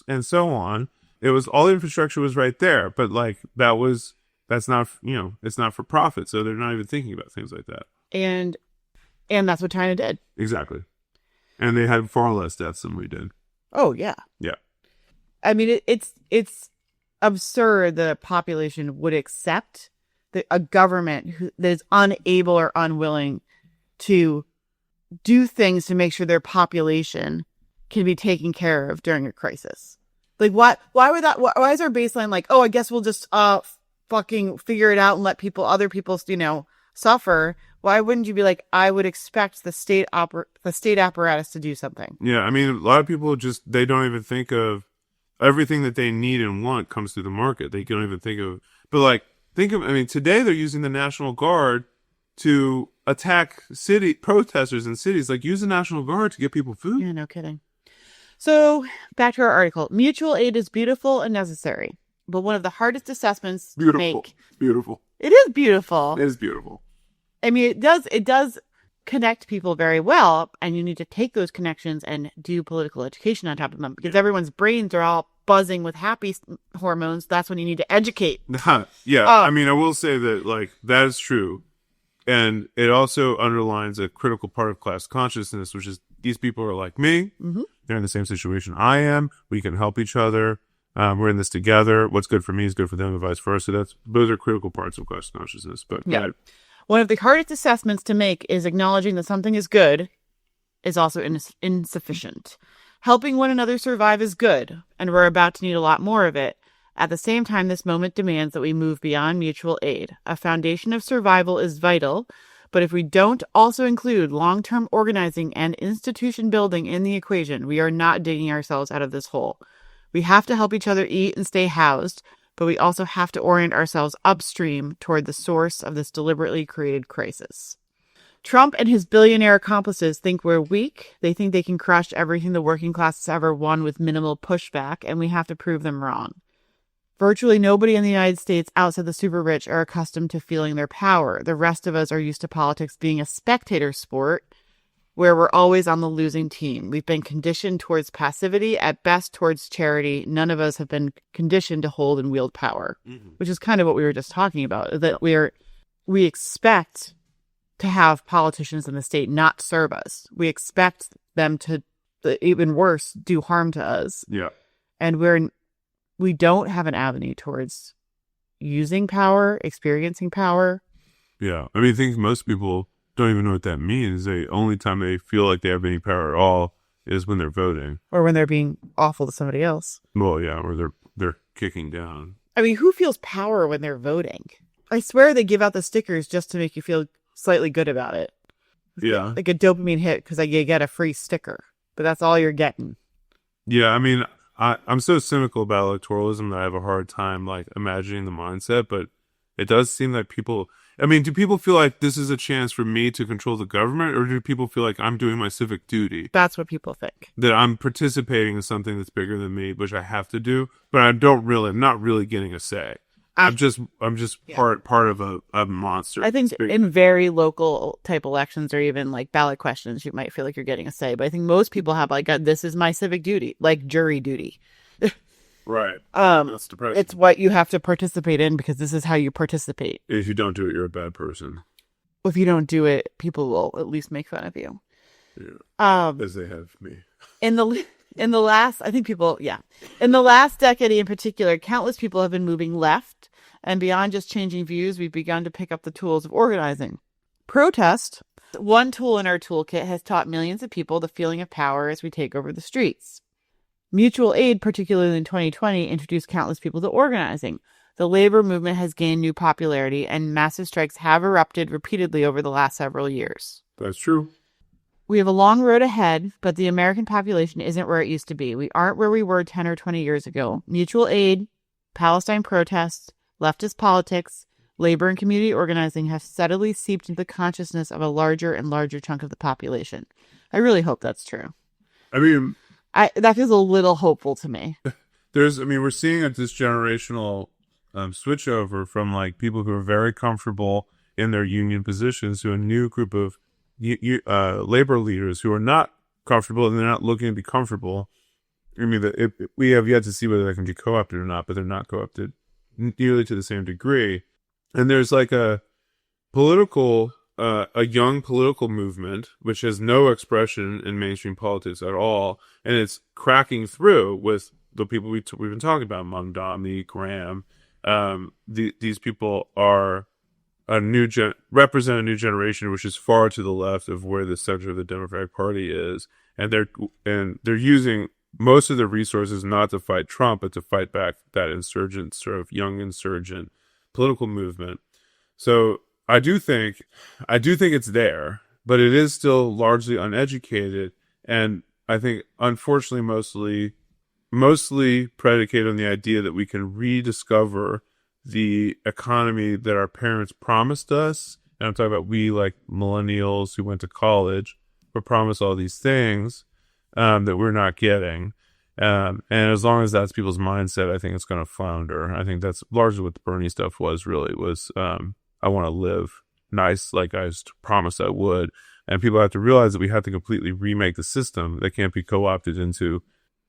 and so on. It was all the infrastructure was right there, but like that's not it's not for profit, so they're not even thinking about things like that. And that's what China did. Exactly, and they had far less deaths than we did. Oh yeah, yeah. I mean, it's absurd that a population would accept a government that is unable or unwilling to do things to make sure their population can be taken care of during a crisis. Like, why is our baseline like, oh, I guess we'll just fucking figure it out and let other people suffer? Why wouldn't you be like, I would expect the state apparatus to do something? Yeah, I mean, a lot of people they don't even think of everything that they need and want comes through the market. They don't even think of, but like, today they're using the National Guard to attack city protesters in cities. Like, use the National Guard to get people food. Yeah, no kidding. So back to our article. Mutual aid is beautiful and necessary, but one of the hardest assessments to make. Beautiful. It is beautiful. It is beautiful. I mean, it does connect people very well, and you need to take those connections and do political education on top of them, because everyone's brains are all buzzing with happy hormones. That's when you need to educate. Yeah. I mean, I will say that like that is true. And it also underlines a critical part of class consciousness, which is these people are like me. Mm-hmm. They're in the same situation I am. We can help each other. We're in this together. What's good for me is good for them and vice versa. Those are critical parts of class consciousness. But yeah. One of the hardest assessments to make is acknowledging that something is good is also insufficient. Helping one another survive is good, and we're about to need a lot more of it. At the same time, this moment demands that we move beyond mutual aid. A foundation of survival is vital, but if we don't also include long-term organizing and institution building in the equation, we are not digging ourselves out of this hole. We have to help each other eat and stay housed, but we also have to orient ourselves upstream toward the source of this deliberately created crisis. Trump and his billionaire accomplices think we're weak. They think they can crush everything the working class has ever won with minimal pushback, and we have to prove them wrong. Virtually nobody in the United States outside the super rich are accustomed to feeling their power. The rest of us are used to politics being a spectator sport where we're always on the losing team. We've been conditioned towards passivity, at best towards charity. None of us have been conditioned to hold and wield power, which is kind of what we were just talking about, that we expect to have politicians in the state not serve us. We expect them to even worse, do harm to us. Yeah. And we don't have an avenue towards using power, experiencing power. Yeah. I mean, I think most people don't even know what that means. The only time they feel like they have any power at all is when they're voting. Or when they're being awful to somebody else. Well, yeah, or they're kicking down. I mean, who feels power when they're voting? I swear they give out the stickers just to make you feel slightly good about it. Yeah. Like a dopamine hit because you get a free sticker. But that's all you're getting. Yeah, I mean, I'm so cynical about electoralism that I have a hard time, like, imagining the mindset, but it does seem like people... I mean, do people feel like this is a chance for me to control the government, or do people feel like I'm doing my civic duty? That's what people think. That I'm participating in something that's bigger than me, which I have to do, but I'm not really getting a say. I'm just part of a monster. I think in very local type elections or even like ballot questions, you might feel like you're getting a say. But I think most people have like this is my civic duty, like jury duty. Right. That's depressing. It's what you have to participate in because this is how you participate. If you don't do it, you're a bad person. If you don't do it, people will at least make fun of you. Yeah. As they have me. In the last decade in particular, countless people have been moving left, and beyond just changing views, we've begun to pick up the tools of organizing. Protest, one tool in our toolkit, has taught millions of people the feeling of power as we take over the streets. Mutual aid, particularly in 2020, introduced countless people to organizing. The labor movement has gained new popularity, and massive strikes have erupted repeatedly over the last several years. That's true. We have a long road ahead, but the American population isn't where it used to be. We aren't where we were 10 or 20 years ago. Mutual aid, Palestine protests, leftist politics, labor and community organizing have steadily seeped into the consciousness of a larger and larger chunk of the population. I really hope that's true. I mean... that feels a little hopeful to me. We're seeing this generational switch over from like people who are very comfortable in their union positions to a new group of labor leaders who are not comfortable and they're not looking to be comfortable. I mean, we have yet to see whether they can be co-opted or not, but they're not co-opted nearly to the same degree. And there's like a young political movement which has no expression in mainstream politics at all, and it's cracking through with the people we've been talking about, Mamdani, Graham. These people are represent a new generation which is far to the left of where the center of the Democratic Party is, and they're using most of their resources not to fight Trump, but to fight back that insurgent, sort of young insurgent political movement. So I do think it's there, but it is still largely uneducated, and I think unfortunately mostly predicated on the idea that we can rediscover the economy that our parents promised us. And I'm talking about we, like millennials who went to college, were promised all these things that we're not getting. And as long as that's people's mindset, I think it's going to flounder. I think that's largely what the Bernie stuff was. I want to live nice like I was promised I would. And people have to realize that we have to completely remake the system. That can't be co-opted into,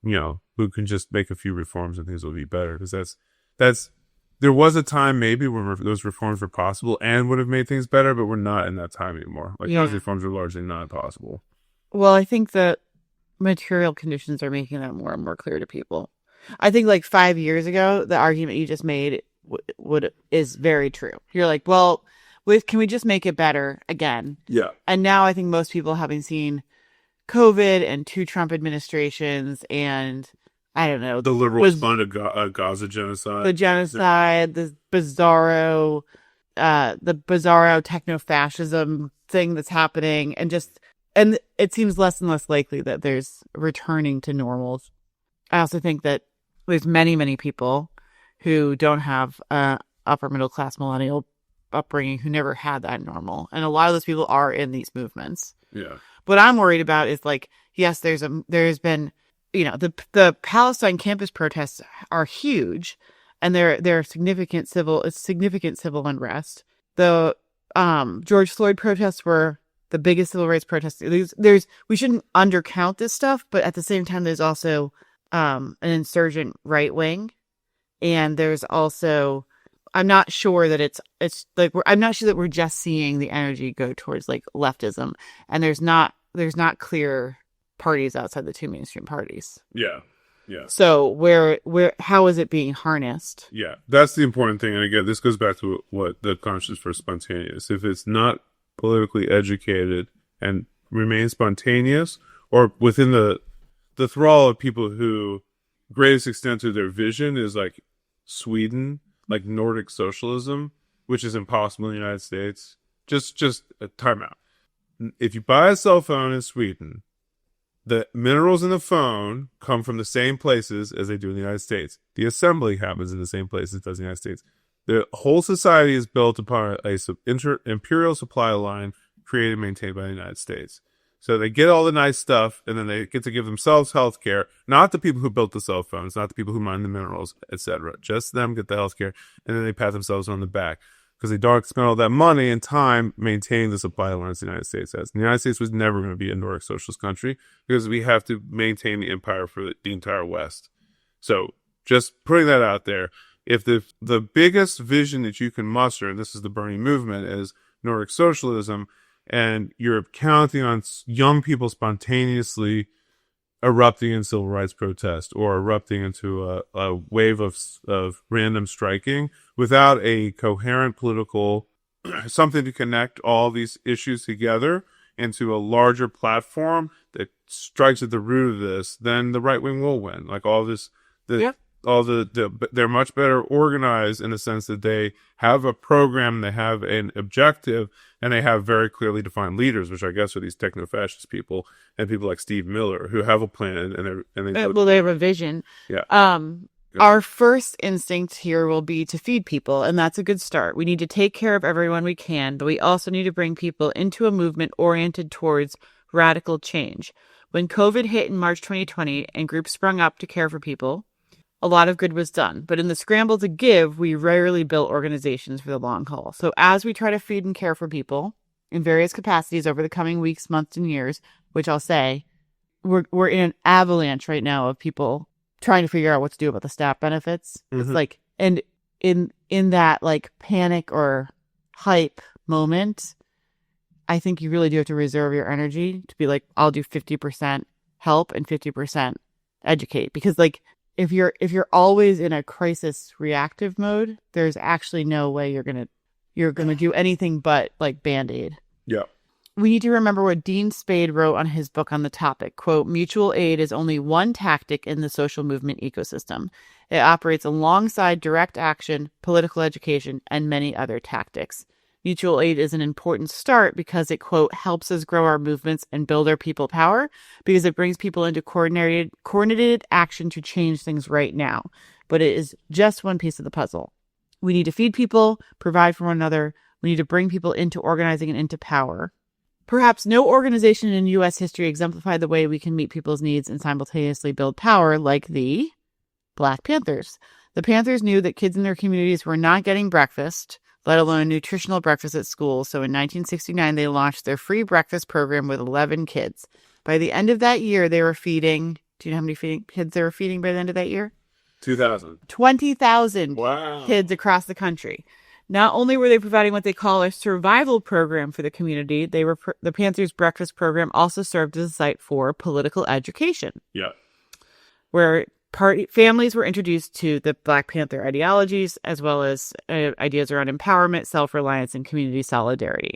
who can just make a few reforms and things will be better. Because there was a time maybe when those reforms were possible and would have made things better, but we're not in that time anymore. Those reforms are largely not possible. Well, I think that material conditions are making that more and more clear to people. I think like 5 years ago, the argument you just made is very true. You're like, well, can we just make it better again? Yeah. And now I think most people, having seen COVID and 2 Trump administrations and I don't know, the liberals funded Gaza genocide, the genocide, the bizarro techno-fascism thing that's happening, and it seems less and less likely that there's returning to normal. I also think that there's many, many people who don't have upper middle class millennial upbringing who never had that normal, and a lot of those people are in these movements. Yeah. What I'm worried about is like, yes, there's been, the Palestine campus protests are huge, and there are significant civil unrest. The George Floyd protests were the biggest civil rights protests. We shouldn't undercount this stuff, but at the same time, there's also an insurgent right wing, and there's also, I'm not sure that it's like I'm not sure that we're just seeing the energy go towards like leftism, and there's not clear parties outside the two mainstream parties. Yeah. Yeah. So how is it being harnessed? Yeah. That's the important thing. And again, this goes back to what the conscience for spontaneous. If it's not politically educated and remains spontaneous, or within the thrall of people who greatest extent of their vision is like Sweden, like Nordic socialism, which is impossible in the United States. Just a timeout. If you buy a cell phone in Sweden, the minerals in the phone come from the same places as they do in the United States. The assembly happens in the same place as it does in the United States. The whole society is built upon a imperial supply line created and maintained by the United States. So they get all the nice stuff, and then they get to give themselves health care. Not the people who built the cell phones, not the people who mine the minerals, etc. Just them get the health care, and then they pat themselves on the back. Because they don't spend all that money and time maintaining the supply lines the United States has. And the United States was never going to be a Nordic socialist country because we have to maintain the empire for the entire West. So just putting that out there, if the biggest vision that you can muster, and this is the Bernie movement, is Nordic socialism, and you're counting on young people spontaneously erupting in civil rights protest or erupting into a wave of random striking without a coherent political something to connect all these issues together into a larger platform that strikes at the root of this, then the right wing will win. Like all this, they're much better organized in the sense that they have a program, they have an objective, and they have very clearly defined leaders, which I guess are these techno-fascist people and people like Steve Miller who have a plan they have a vision. Yeah. Our first instinct here will be to feed people, and that's a good start. We need to take care of everyone we can, but we also need to bring people into a movement oriented towards radical change. When COVID hit in March 2020 and groups sprung up to care for people, a lot of good was done. But in the scramble to give, we rarely built organizations for the long haul. So as we try to feed and care for people in various capacities over the coming weeks, months, and years, which I'll say, we're in an avalanche right now of people trying to figure out what to do about the SNAP benefits. Mm-hmm. It's like, and in that like panic or hype moment, I think you really do have to reserve your energy to be like, I'll do 50% help and 50% educate. Because like, if you're always in a crisis reactive mode, there's actually no way you're gonna do anything but like Band-Aid. Yeah. We need to remember what Dean Spade wrote on his book on the topic. Quote, mutual aid is only one tactic in the social movement ecosystem. It operates alongside direct action, political education, and many other tactics. Mutual aid is an important start because it, quote, helps us grow our movements and build our people power because it brings people into coordinated action to change things right now. But it is just one piece of the puzzle. We need to feed people, provide for one another. We need to bring people into organizing and into power. Perhaps no organization in U.S. history exemplified the way we can meet people's needs and simultaneously build power like the Black Panthers. The Panthers knew that kids in their communities were not getting breakfast, let alone nutritional breakfast at school. So in 1969, they launched their free breakfast program with 11 kids. By the end of that year, they were feeding, do you know how many kids they were feeding by the end of that year? 2,000. 20,000 Wow. kids across the country. Not only were they providing what they call a survival program for the community, the Panthers breakfast program also served as a site for political education. Yeah. Where families were introduced to the Black Panther ideologies, as well as ideas around empowerment, self-reliance, and community solidarity.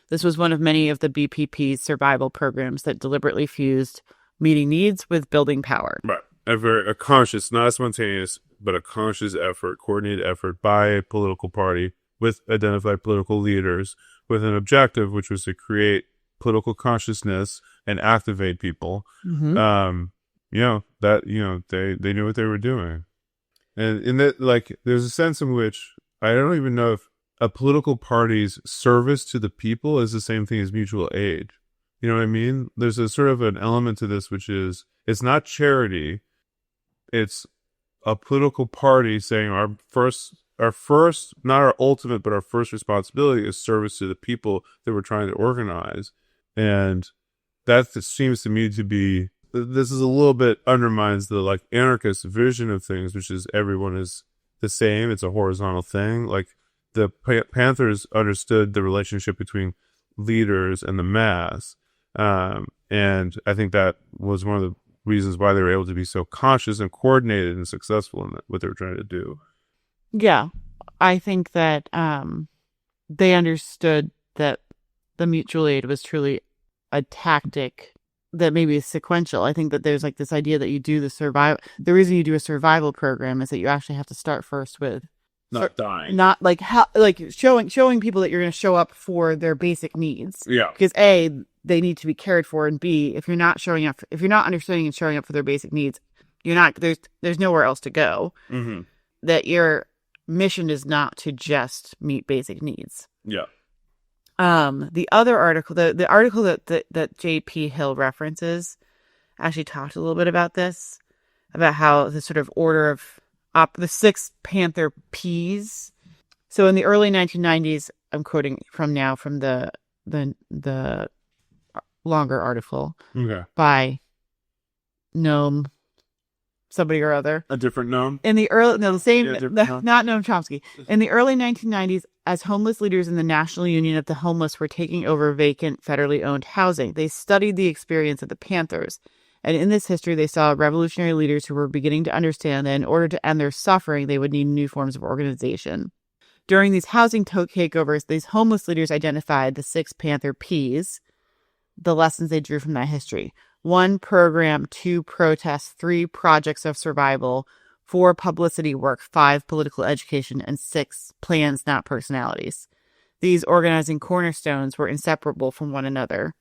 This was one of many of the BPP's survival programs that deliberately fused meeting needs with building power. Right. A conscious, not spontaneous, but a conscious effort, coordinated effort by a political party with identified political leaders with an objective, which was to create political consciousness and activate people. Mm-hmm. They knew what they were doing. And in that, like, there's a sense in which I don't even know if a political party's service to the people is the same thing as mutual aid. You know what I mean? There's a sort of an element to this, which is, it's not charity. It's a political party saying our first, not our ultimate, but our first responsibility is service to the people that we're trying to organize. And that seems to me to be, this is a little bit undermines the like anarchist vision of things, which is everyone is the same. It's a horizontal thing. Like the Panthers understood the relationship between leaders and the mass. And And I think that was one of the reasons why they were able to be so conscious and coordinated and successful in what they were trying to do. Yeah. I think that they understood that the mutual aid was truly a tactic that maybe is sequential. I think that there's like this idea that you do the reason you do a survival program is that you actually have to start first with Not dying. not like how, like showing people that you're going to show up for their basic needs. Yeah. Because A, they need to be cared for, and B, if you're not showing up, if you're not understanding and showing up for their basic needs, you're not, there's nowhere else to go. Mm-hmm. That your mission is not to just meet basic needs. Yeah. The other article, the article that J.P. Hill references, actually talked a little bit about this, about how the sort of order of the six Panther Ps. So in the early 1990s, I'm quoting from the longer article by Noam somebody or other. A different Noam? In the early, no, the same, Noam. not Noam Chomsky. In the early 1990s, as homeless leaders in the National Union of the Homeless were taking over vacant federally owned housing, they studied the experience of the Panthers. And in this history, they saw revolutionary leaders who were beginning to understand that in order to end their suffering, they would need new forms of organization. During these housing takeovers, these homeless leaders identified the six Panther Ps, the lessons they drew from that history. 1, program. 2, protest. 3, projects of survival. 4, publicity work. 5, political education. And 6, plans, not personalities. These organizing cornerstones were inseparable from one another.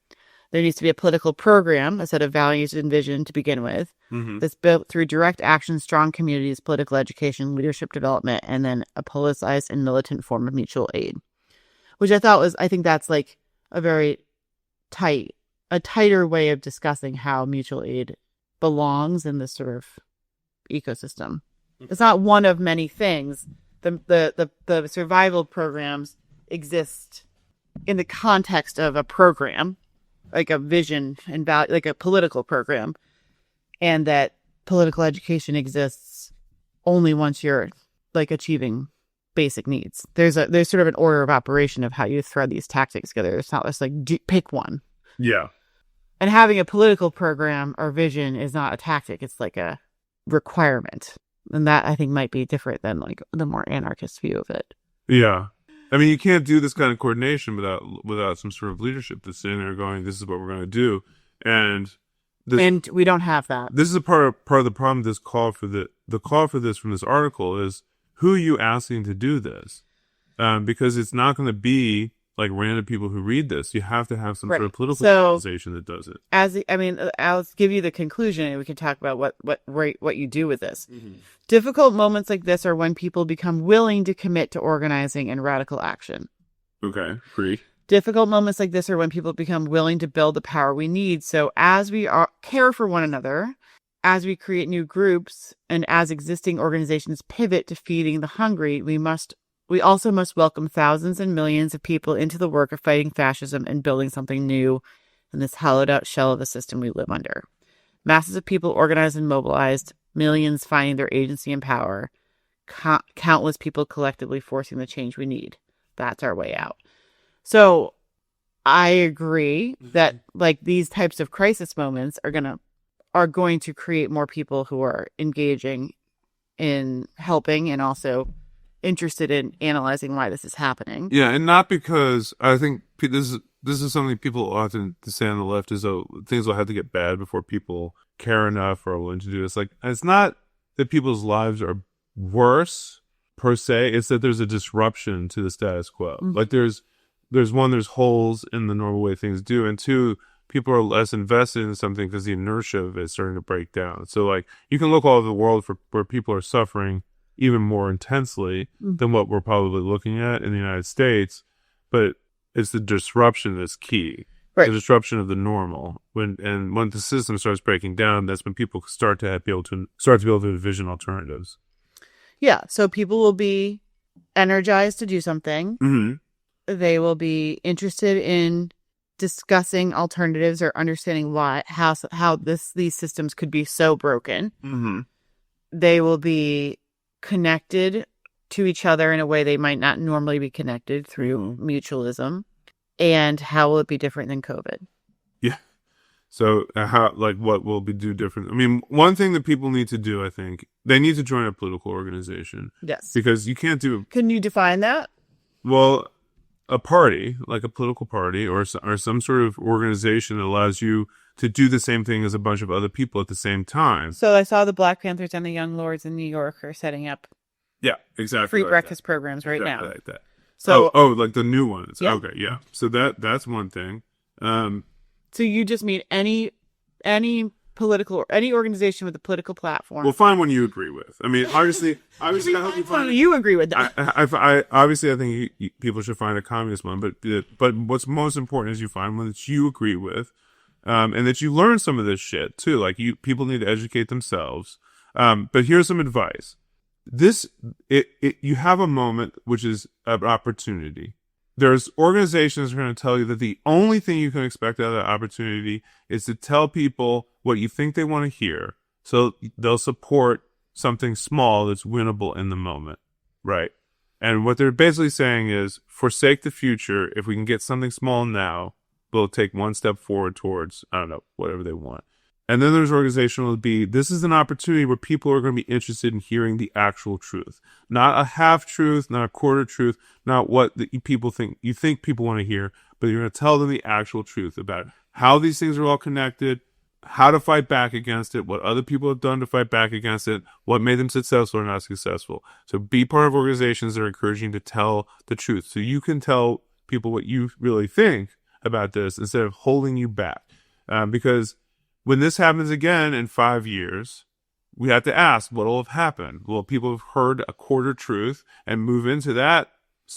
There needs to be a political program, a set of values and vision to begin with, that's built through direct action, strong communities, political education, leadership development, and then a politicized and militant form of mutual aid. Which I think that's like a very tighter way of discussing how mutual aid belongs in this sort of ecosystem. It's not one of many things. The survival programs exist in the context of a program, like a vision and value, like a political program, and that political education exists only once you're like achieving basic needs. There's sort of an order of operation of how you thread these tactics together. It's not just like pick one. Yeah. And having a political program or vision is not a tactic. It's like a requirement. And that I think might be different than like the more anarchist view of it. Yeah. I mean, you can't do this kind of coordination without some sort of leadership that's sitting there going, this is what we're going to do. And we don't have that. This is a part of the problem. This call for the call for this from this article is, who are you asking to do this? Because it's not going to be like random people who read this. You have to have some sort of political organization that does it. I'll give you the conclusion, and we can talk about what you do with this. Mm-hmm. Difficult moments like this are when people become willing to commit to organizing and radical action. Okay, agree. Difficult moments like this are when people become willing to build the power we need. So as we care for one another, as we create new groups, and as existing organizations pivot to feeding the hungry, we also must welcome thousands and millions of people into the work of fighting fascism and building something new in this hollowed out shell of the system we live under. Masses of people organized and mobilized, millions finding their agency and power, countless people collectively forcing the change we need. That's our way out. So I agree that like these types of crisis moments are going to create more people who are engaging in helping and also interested in analyzing why this is happening. Yeah, and not because I think this is something people often say on the left is, oh, things will have to get bad before people care enough or are willing to do this. Like, it's not that people's lives are worse per se. It's that there's a disruption to the status quo. Mm-hmm. Like there's holes in the normal way things do, and 2, people are less invested in something because the inertia of it is starting to break down. So like you can look all over the world for where people are suffering even more intensely than what we're probably looking at in the United States, but it's the disruption that's key. Right. The disruption of the normal. When the system starts breaking down, that's when people start to be able to envision alternatives. Yeah, so people will be energized to do something. Mm-hmm. They will be interested in discussing alternatives or understanding how these systems could be so broken. Mm-hmm. They will be connected to each other in a way they might not normally be connected through mutualism. And how will it be different than COVID? Yeah. So what will be do different? I mean, one thing that people need to do, I think, they need to join a political organization. Yes. Because you can't do, Can you define that? well, a party, like a political party or some sort of organization that allows you to do the same thing as a bunch of other people at the same time. So I saw the Black Panthers and the Young Lords in New York are setting up Yeah, exactly. free like breakfast programs right exactly now. like that. So like the new ones. Yeah. Okay, yeah. So that's one thing. So you just mean any political or any organization with a political platform. Well, find one you agree with. I mean, obviously, I hope you find. You agree with that? I obviously I think people should find a communist one, but what's most important is you find one that you agree with, and that you learn some of this shit too. Like people need to educate themselves. But here's some advice. You have a moment which is an opportunity. There's organizations that are going to tell you that the only thing you can expect out of that opportunity is to tell people what you think they want to hear. So they'll support something small that's winnable in the moment. Right. And what they're basically saying is, forsake the future. If we can get something small now, we'll take one step forward towards, I don't know, whatever they want. And then there's organizational B. This is an opportunity where people are going to be interested in hearing the actual truth, not a half truth, not a quarter truth, not what people think people want to hear, but you're going to tell them the actual truth about how these things are all connected, how to fight back against it, what other people have done to fight back against it, what made them successful or not successful. So be part of organizations that are encouraging you to tell the truth, so you can tell people what you really think about this instead of holding you back, because when this happens again in 5 years, we have to ask, what will have happened? Will people have heard a quarter truth and move into that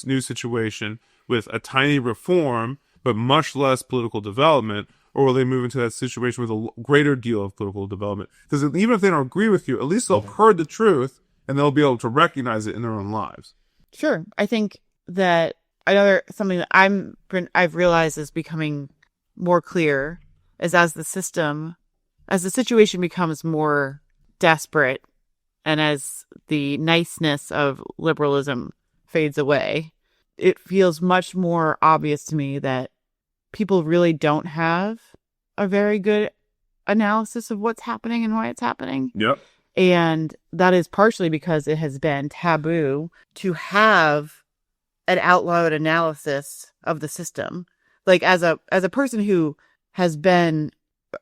new situation with a tiny reform, but much less political development? Or will they move into that situation with a greater deal of political development? Because even if they don't agree with you, at least they'll have heard the truth and they'll be able to recognize it in their own lives. Sure. I think that something that I've realized is becoming more clear is as the situation becomes more desperate and as the niceness of liberalism fades away, it feels much more obvious to me that people really don't have a very good analysis of what's happening and why it's happening. Yep. And that is partially because it has been taboo to have an out loud analysis of the system. Like as a person who has been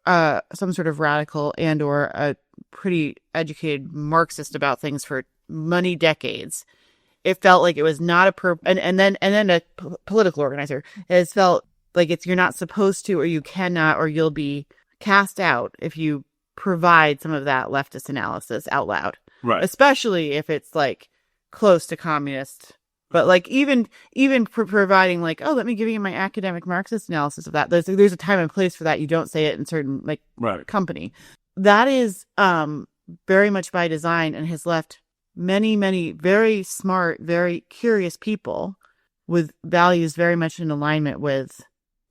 some sort of radical and or a pretty educated Marxist about things for many decades, it felt like it was not and then a political organizer. It has felt like you're not supposed to, or you cannot, or you'll be cast out if you provide some of that leftist analysis out loud. Right. Especially if it's like close to communist. But like even providing like, oh, let me give you my academic Marxist analysis of that. There's a time and place for that. You don't say it in certain company. That is very much by design and has left many, many very smart, very curious people with values very much in alignment with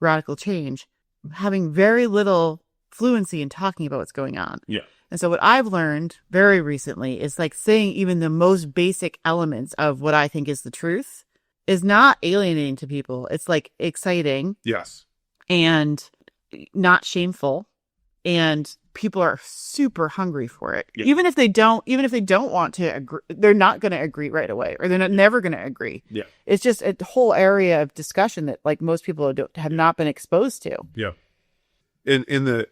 radical change, having very little fluency in talking about what's going on. Yeah. And so what I've learned very recently is like saying even the most basic elements of what I think is the truth is not alienating to people. It's like exciting. Yes. And not shameful. And people are super hungry for it. Yeah. Even if they don't want to agree, they're not going to agree right away, or they're never going to agree. Yeah. It's just a whole area of discussion that like most people have not been exposed to. Yeah. In the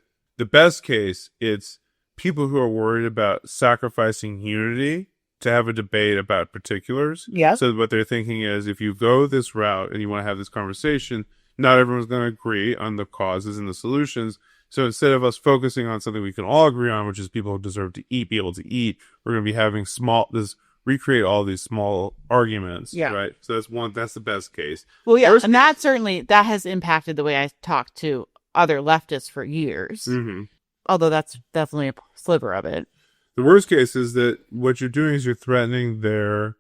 best case, it's people who are worried about sacrificing unity to have a debate about particulars. Yeah. So what they're thinking is, if you go this route and you want to have this conversation, not everyone's going to agree on the causes and the solutions. So instead of us focusing on something we can all agree on, which is people who deserve to eat, be able to eat, we're going to be having recreate all these small arguments. Yeah. Right. So that's the best case. Well, yeah. And that has impacted the way I talk to other leftists for years. Mm-hmm. Although that's definitely a sliver of it. The worst case is that what you're doing is you're threatening their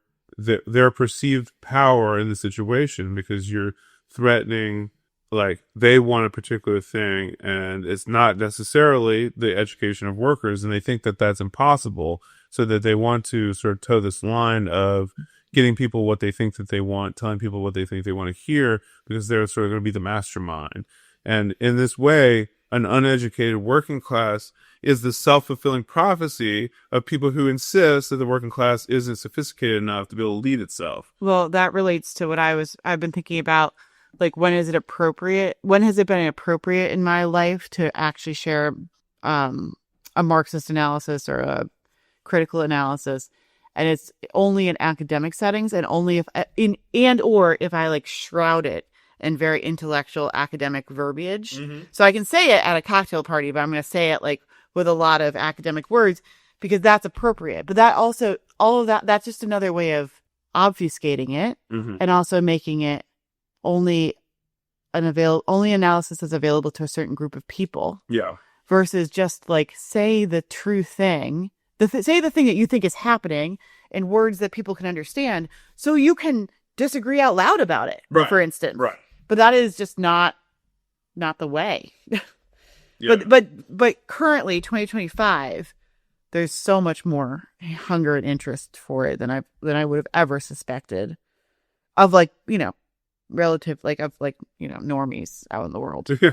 perceived power in the situation, because you're threatening, like, they want a particular thing and it's not necessarily the education of workers, and they think that that's impossible, so that they want to sort of toe this line of getting people what they think that they want, telling people what they think they want to hear, because they're sort of going to be the mastermind. And in this way, an uneducated working class is the self-fulfilling prophecy of people who insist that the working class isn't sophisticated enough to be able to lead itself. Well, that relates to what I've been thinking about, like, when is it appropriate? When has it been appropriate in my life to actually share a Marxist analysis or a critical analysis? And it's only in academic settings, and only if if I like shroud it in very intellectual academic verbiage. Mm-hmm. So I can say it at a cocktail party, but I'm going to say it like with a lot of academic words because that's appropriate. But that also, all of that, that's just another way of obfuscating it and also making it only analysis that's available to a certain group of people. Yeah. Versus just like say the true thing. Say the thing that you think is happening in words that people can understand, so you can disagree out loud about it, right. for instance. Right. But that is just not the way. Yeah. But currently, 2025, there's so much more hunger and interest for it than I would have ever suspected. Of like, normies out in the world. Yeah.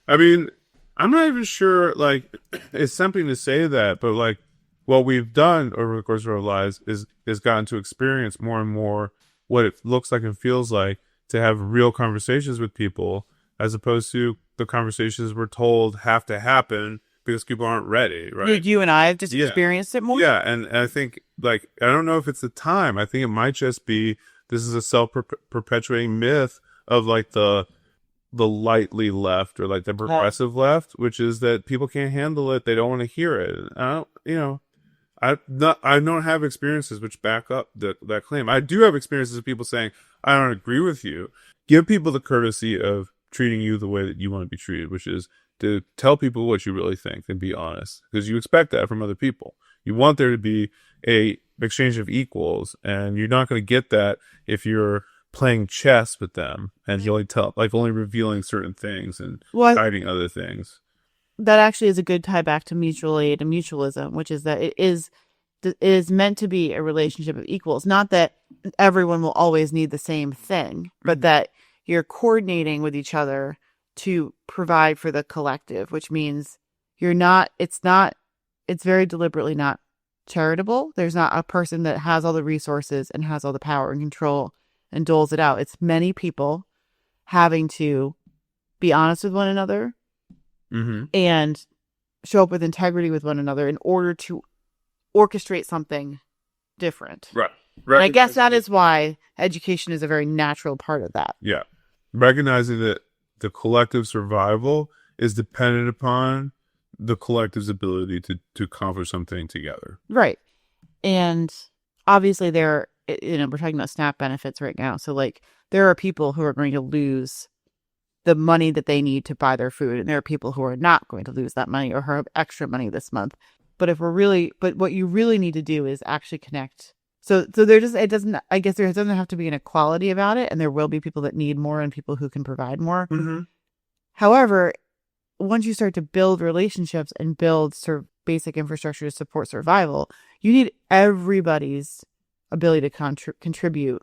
I mean, I'm not even sure. Like, it's something to say that, but like, what we've done over the course of our lives is gotten to experience more and more what it looks like and feels like to have real conversations with people, as opposed to the conversations we're told have to happen because people aren't ready, right? You and I have just experienced it more? Yeah, and I think, like, I don't know if it's the time. I think it might just be this is a self-perpetuating myth of, like, the lightly left or, like, the progressive left, which is that people can't handle it. They don't want to hear it. I don't have experiences which back up that claim. I do have experiences of people saying, I don't agree with you. Give people the courtesy of treating you the way that you want to be treated, which is to tell people what you really think and be honest, because you expect that from other people. You want there to be a exchange of equals, and you're not going to get that if you're playing chess with them and you only revealing certain things and hiding other things. That actually is a good tie back to mutual aid and mutualism, which is that it is meant to be a relationship of equals. Not that everyone will always need the same thing, but that you're coordinating with each other to provide for the collective, which means it's very deliberately not charitable. There's not a person that has all the resources and has all the power and control and doles it out. It's many people having to be honest with one another and show up with integrity with one another in order to orchestrate something different. Right. And I guess that is why education is a very natural part of that. Yeah. Recognizing that the collective survival is dependent upon the collective's ability to accomplish something together. Right. And obviously we're talking about SNAP benefits right now. So like there are people who are going to lose the money that they need to buy their food. And there are people who are not going to lose that money or have extra money this month. But what you really need to do is actually connect. So there doesn't have to be an equality about it. And there will be people that need more and people who can provide more. Mm-hmm. However, once you start to build relationships and build basic infrastructure to support survival, you need everybody's ability to contribute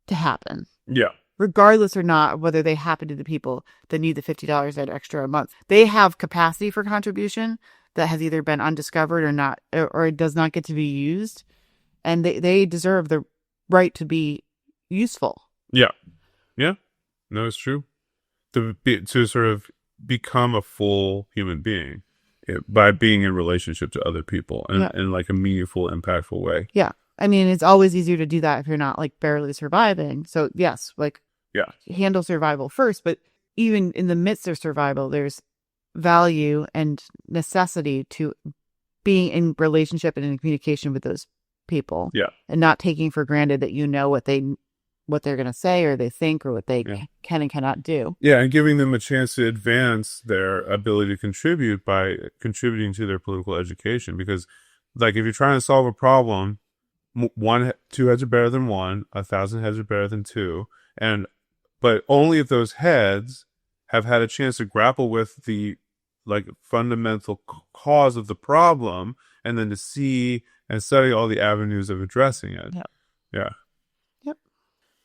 to happen. Yeah. Regardless or not whether they happen to the people that need the $50 that extra a month. They have capacity for contribution that has either been undiscovered or not, or it does not get to be used. And they deserve the right to be useful. Yeah. Yeah. No, it's true. To sort of become a full human being by being in relationship to other people in like a meaningful, impactful way. Yeah. I mean, it's always easier to do that if you're not like barely surviving. So yes, handle survival first, but even in the midst of survival, there's value and necessity to being in relationship and in communication with those people. Yeah. And not taking for granted that what they're going to say or they think or what they can and cannot do. Yeah, and giving them a chance to advance their ability to contribute by contributing to their political education. Because, like, if you're trying to solve a problem, two heads are better than one, 1,000 heads are better than two, but only if those heads have had a chance to grapple with the fundamental cause of the problem, and then to see and study all the avenues of addressing it. Yep. Yeah. Yep.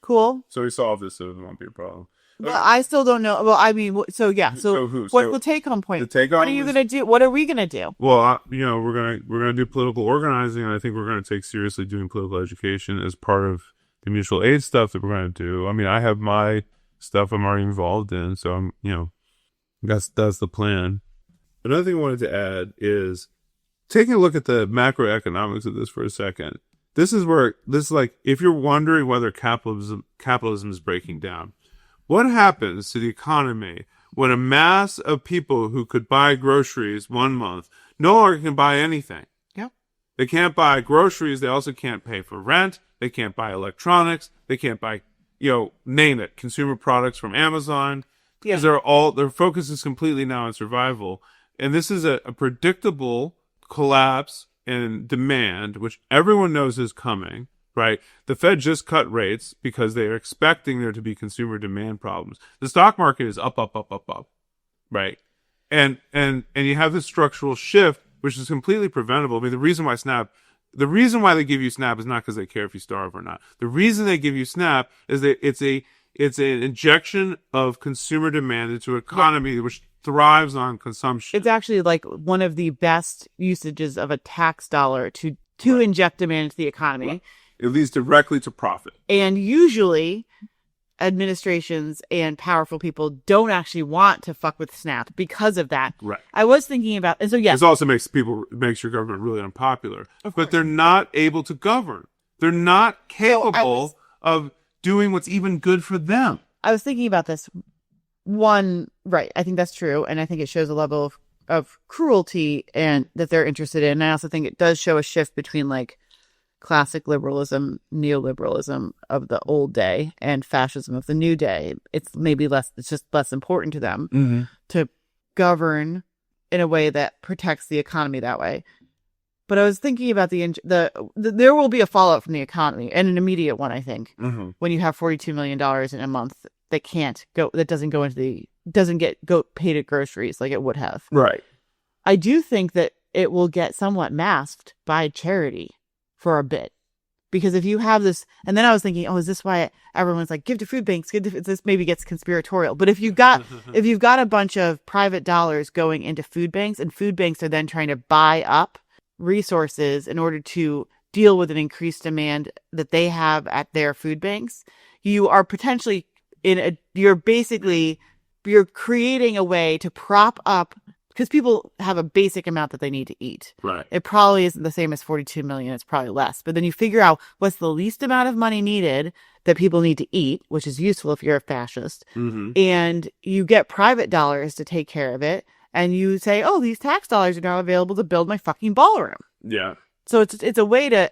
Cool. So we solved this, so it won't be a problem. But I still don't know. Well, I mean, so yeah. So who? what the take home point? The take home. What are you gonna do? What are we gonna do? Well, we're gonna do political organizing, and I think we're gonna take seriously doing political education as part of the mutual aid stuff that we're gonna do. I mean, I have my stuff I'm already involved in, so that's the plan. Another thing I wanted to add is taking a look at the macroeconomics of this for a second. This is like, if you're wondering whether capitalism is breaking down, what happens to the economy when a mass of people who could buy groceries 1 month no longer can buy anything? Yep. They can't buy groceries. They also can't pay for rent. They can't buy electronics. They can't buy, name it, consumer products from Amazon. Because their focus is completely now on survival. And this is a predictable collapse in demand, which everyone knows is coming. Right. The Fed just cut rates because they are expecting there to be consumer demand problems. The stock market is up. Right. And you have this structural shift, which is completely preventable. I mean, the reason why they give you SNAP is not because they care if you starve or not. The reason they give you SNAP is that it's an injection of consumer demand into an economy which thrives on consumption. It's actually like one of the best usages of a tax dollar to inject demand into the economy. Right. It leads directly to profit. And usually administrations and powerful people don't actually want to fuck with SNAP because of that. Right. I was thinking about, and so yes. This also makes your government really unpopular. But they're not able to govern. They're not capable of doing what's even good for them. I was thinking about this. One, right. I think that's true. And I think it shows a level of cruelty and that they're interested in. And I also think it does show a shift between like classic liberalism, neoliberalism of the old day and fascism of the new day. It's just less important to them to govern in a way that protects the economy that way. But I was thinking about there will be a fallout from the economy, and an immediate one, I think, when you have $42 million in a month that doesn't get paid at groceries like it would have. Right. I do think that it will get somewhat masked by charity for a bit. Because if you have this, and then I was thinking, is this why everyone's like, give to food banks? This maybe gets conspiratorial. But if you've got a bunch of private dollars going into food banks, and food banks are then trying to buy up resources in order to deal with an increased demand that they have at their food banks, you are potentially you're creating a way to prop up, because people have a basic amount that they need to eat. Right. It probably isn't the same as 42 million. It's probably less. But then you figure out what's the least amount of money needed that people need to eat, which is useful if you're a fascist. And you get private dollars to take care of it. And you say, these tax dollars are now available to build my fucking ballroom. Yeah. So it's a way to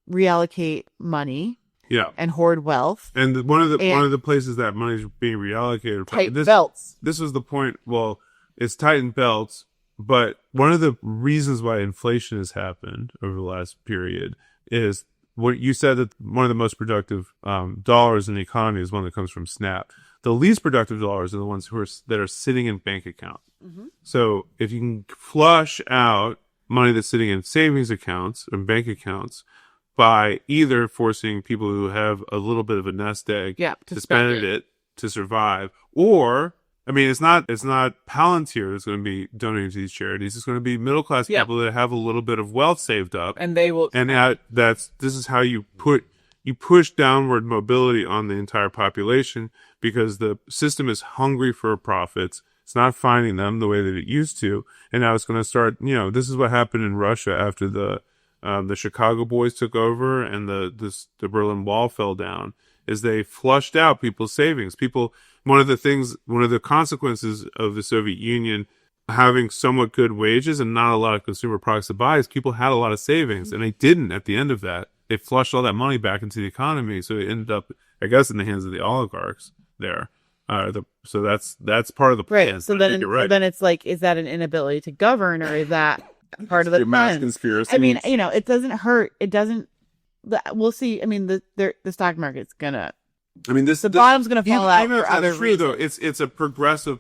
reallocate money. Yeah. And hoard wealth. And one of the places that money is being reallocated. Tighten belts. This was the point. Well, it's tightened belts, but one of the reasons why inflation has happened over the last period is what you said, that one of the most productive dollars in the economy is one that comes from SNAP. The least productive dollars are the ones that are sitting in bank accounts. So if you can flush out money that's sitting in savings accounts and bank accounts by either forcing people who have a little bit of a nest egg to spend it to survive, or, I mean, it's not Palantir that's going to be donating to these charities. It's going to be middle class people that have a little bit of wealth saved up, and they will. And this is how you push downward mobility on the entire population, because the system is hungry for profits. It's not finding them the way that it used to, and now it's going to start. This is what happened in Russia after the Chicago boys took over and the Berlin Wall fell down, is they flushed out people's savings. One of the consequences of the Soviet Union having somewhat good wages and not a lot of consumer products to buy is people had a lot of savings, and they didn't at the end of that. They flushed all that money back into the economy, so it ended up, I guess, in the hands of the oligarchs there. So that's part of the plan. Right. So then it's like, is that an inability to govern, or is that part of the mass conspiracy? I mean, it doesn't hurt. It doesn't. We'll see. I mean, the stock market's gonna. I mean, the bottom's gonna fall out. Even if that's true, though, it's a progressive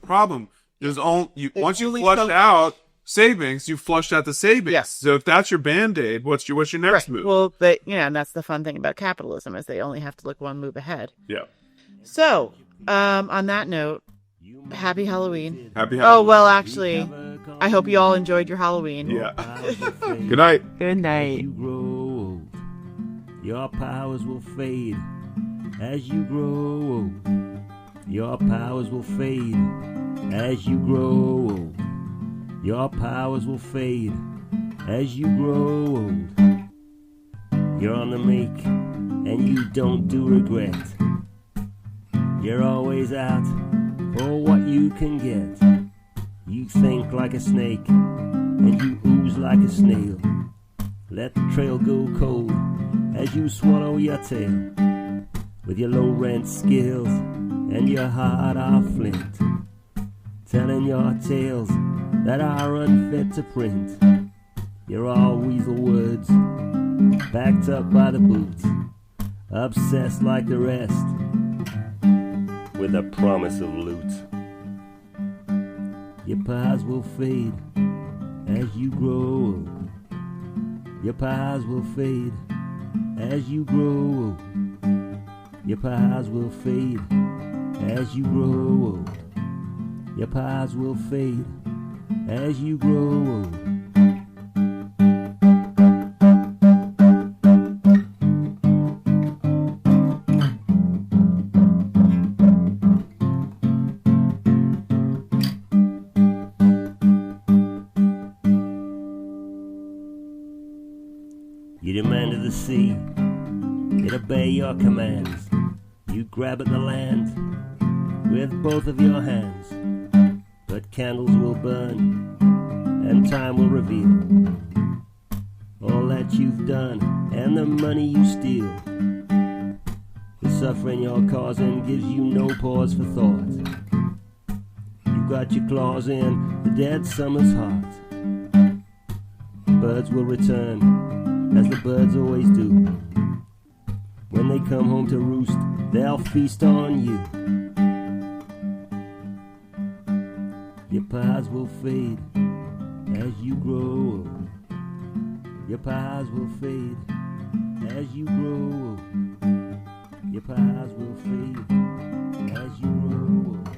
problem. There's once you flush out savings, you flushed out the savings. Yes. So if that's your Band-Aid, what's your next move? Well, and that's the fun thing about capitalism is they only have to look one move ahead. Yeah. So, on that note, happy Halloween. Happy Halloween. Oh, well, actually, I hope you all enjoyed your Halloween. Yeah. Good night. Good night. You grow old, your powers will fade. As you grow old, your powers will fade. As you grow old, your powers will fade. As you grow old, you're on the make, and you don't do regret. You're always out for what you can get. You think like a snake, and you ooze like a snail. Let the trail go cold as you swallow your tail. With your low rent skills and your heart of flint, telling your tales that are unfit to print. You're all weasel words, backed up by the boots, obsessed like the rest, with a promise of loot. Your pies will fade as you grow old. Your pies will fade as you grow old. Your pies will fade as you grow old. Your pies will fade as you grow old. You demand of the sea, it obey your commands. You grab at the land with both of your hands. But candles will burn, and time will reveal all that you've done and the money you steal. The suffering you're causing gives you no pause for thought. You got your claws in the dead summer's heart. Birds will return, as the birds always do. When they come home to roost, they'll feast on you. Your pies will fade as you grow old. Your pies will fade as you grow old. Your pies will fade as you grow old.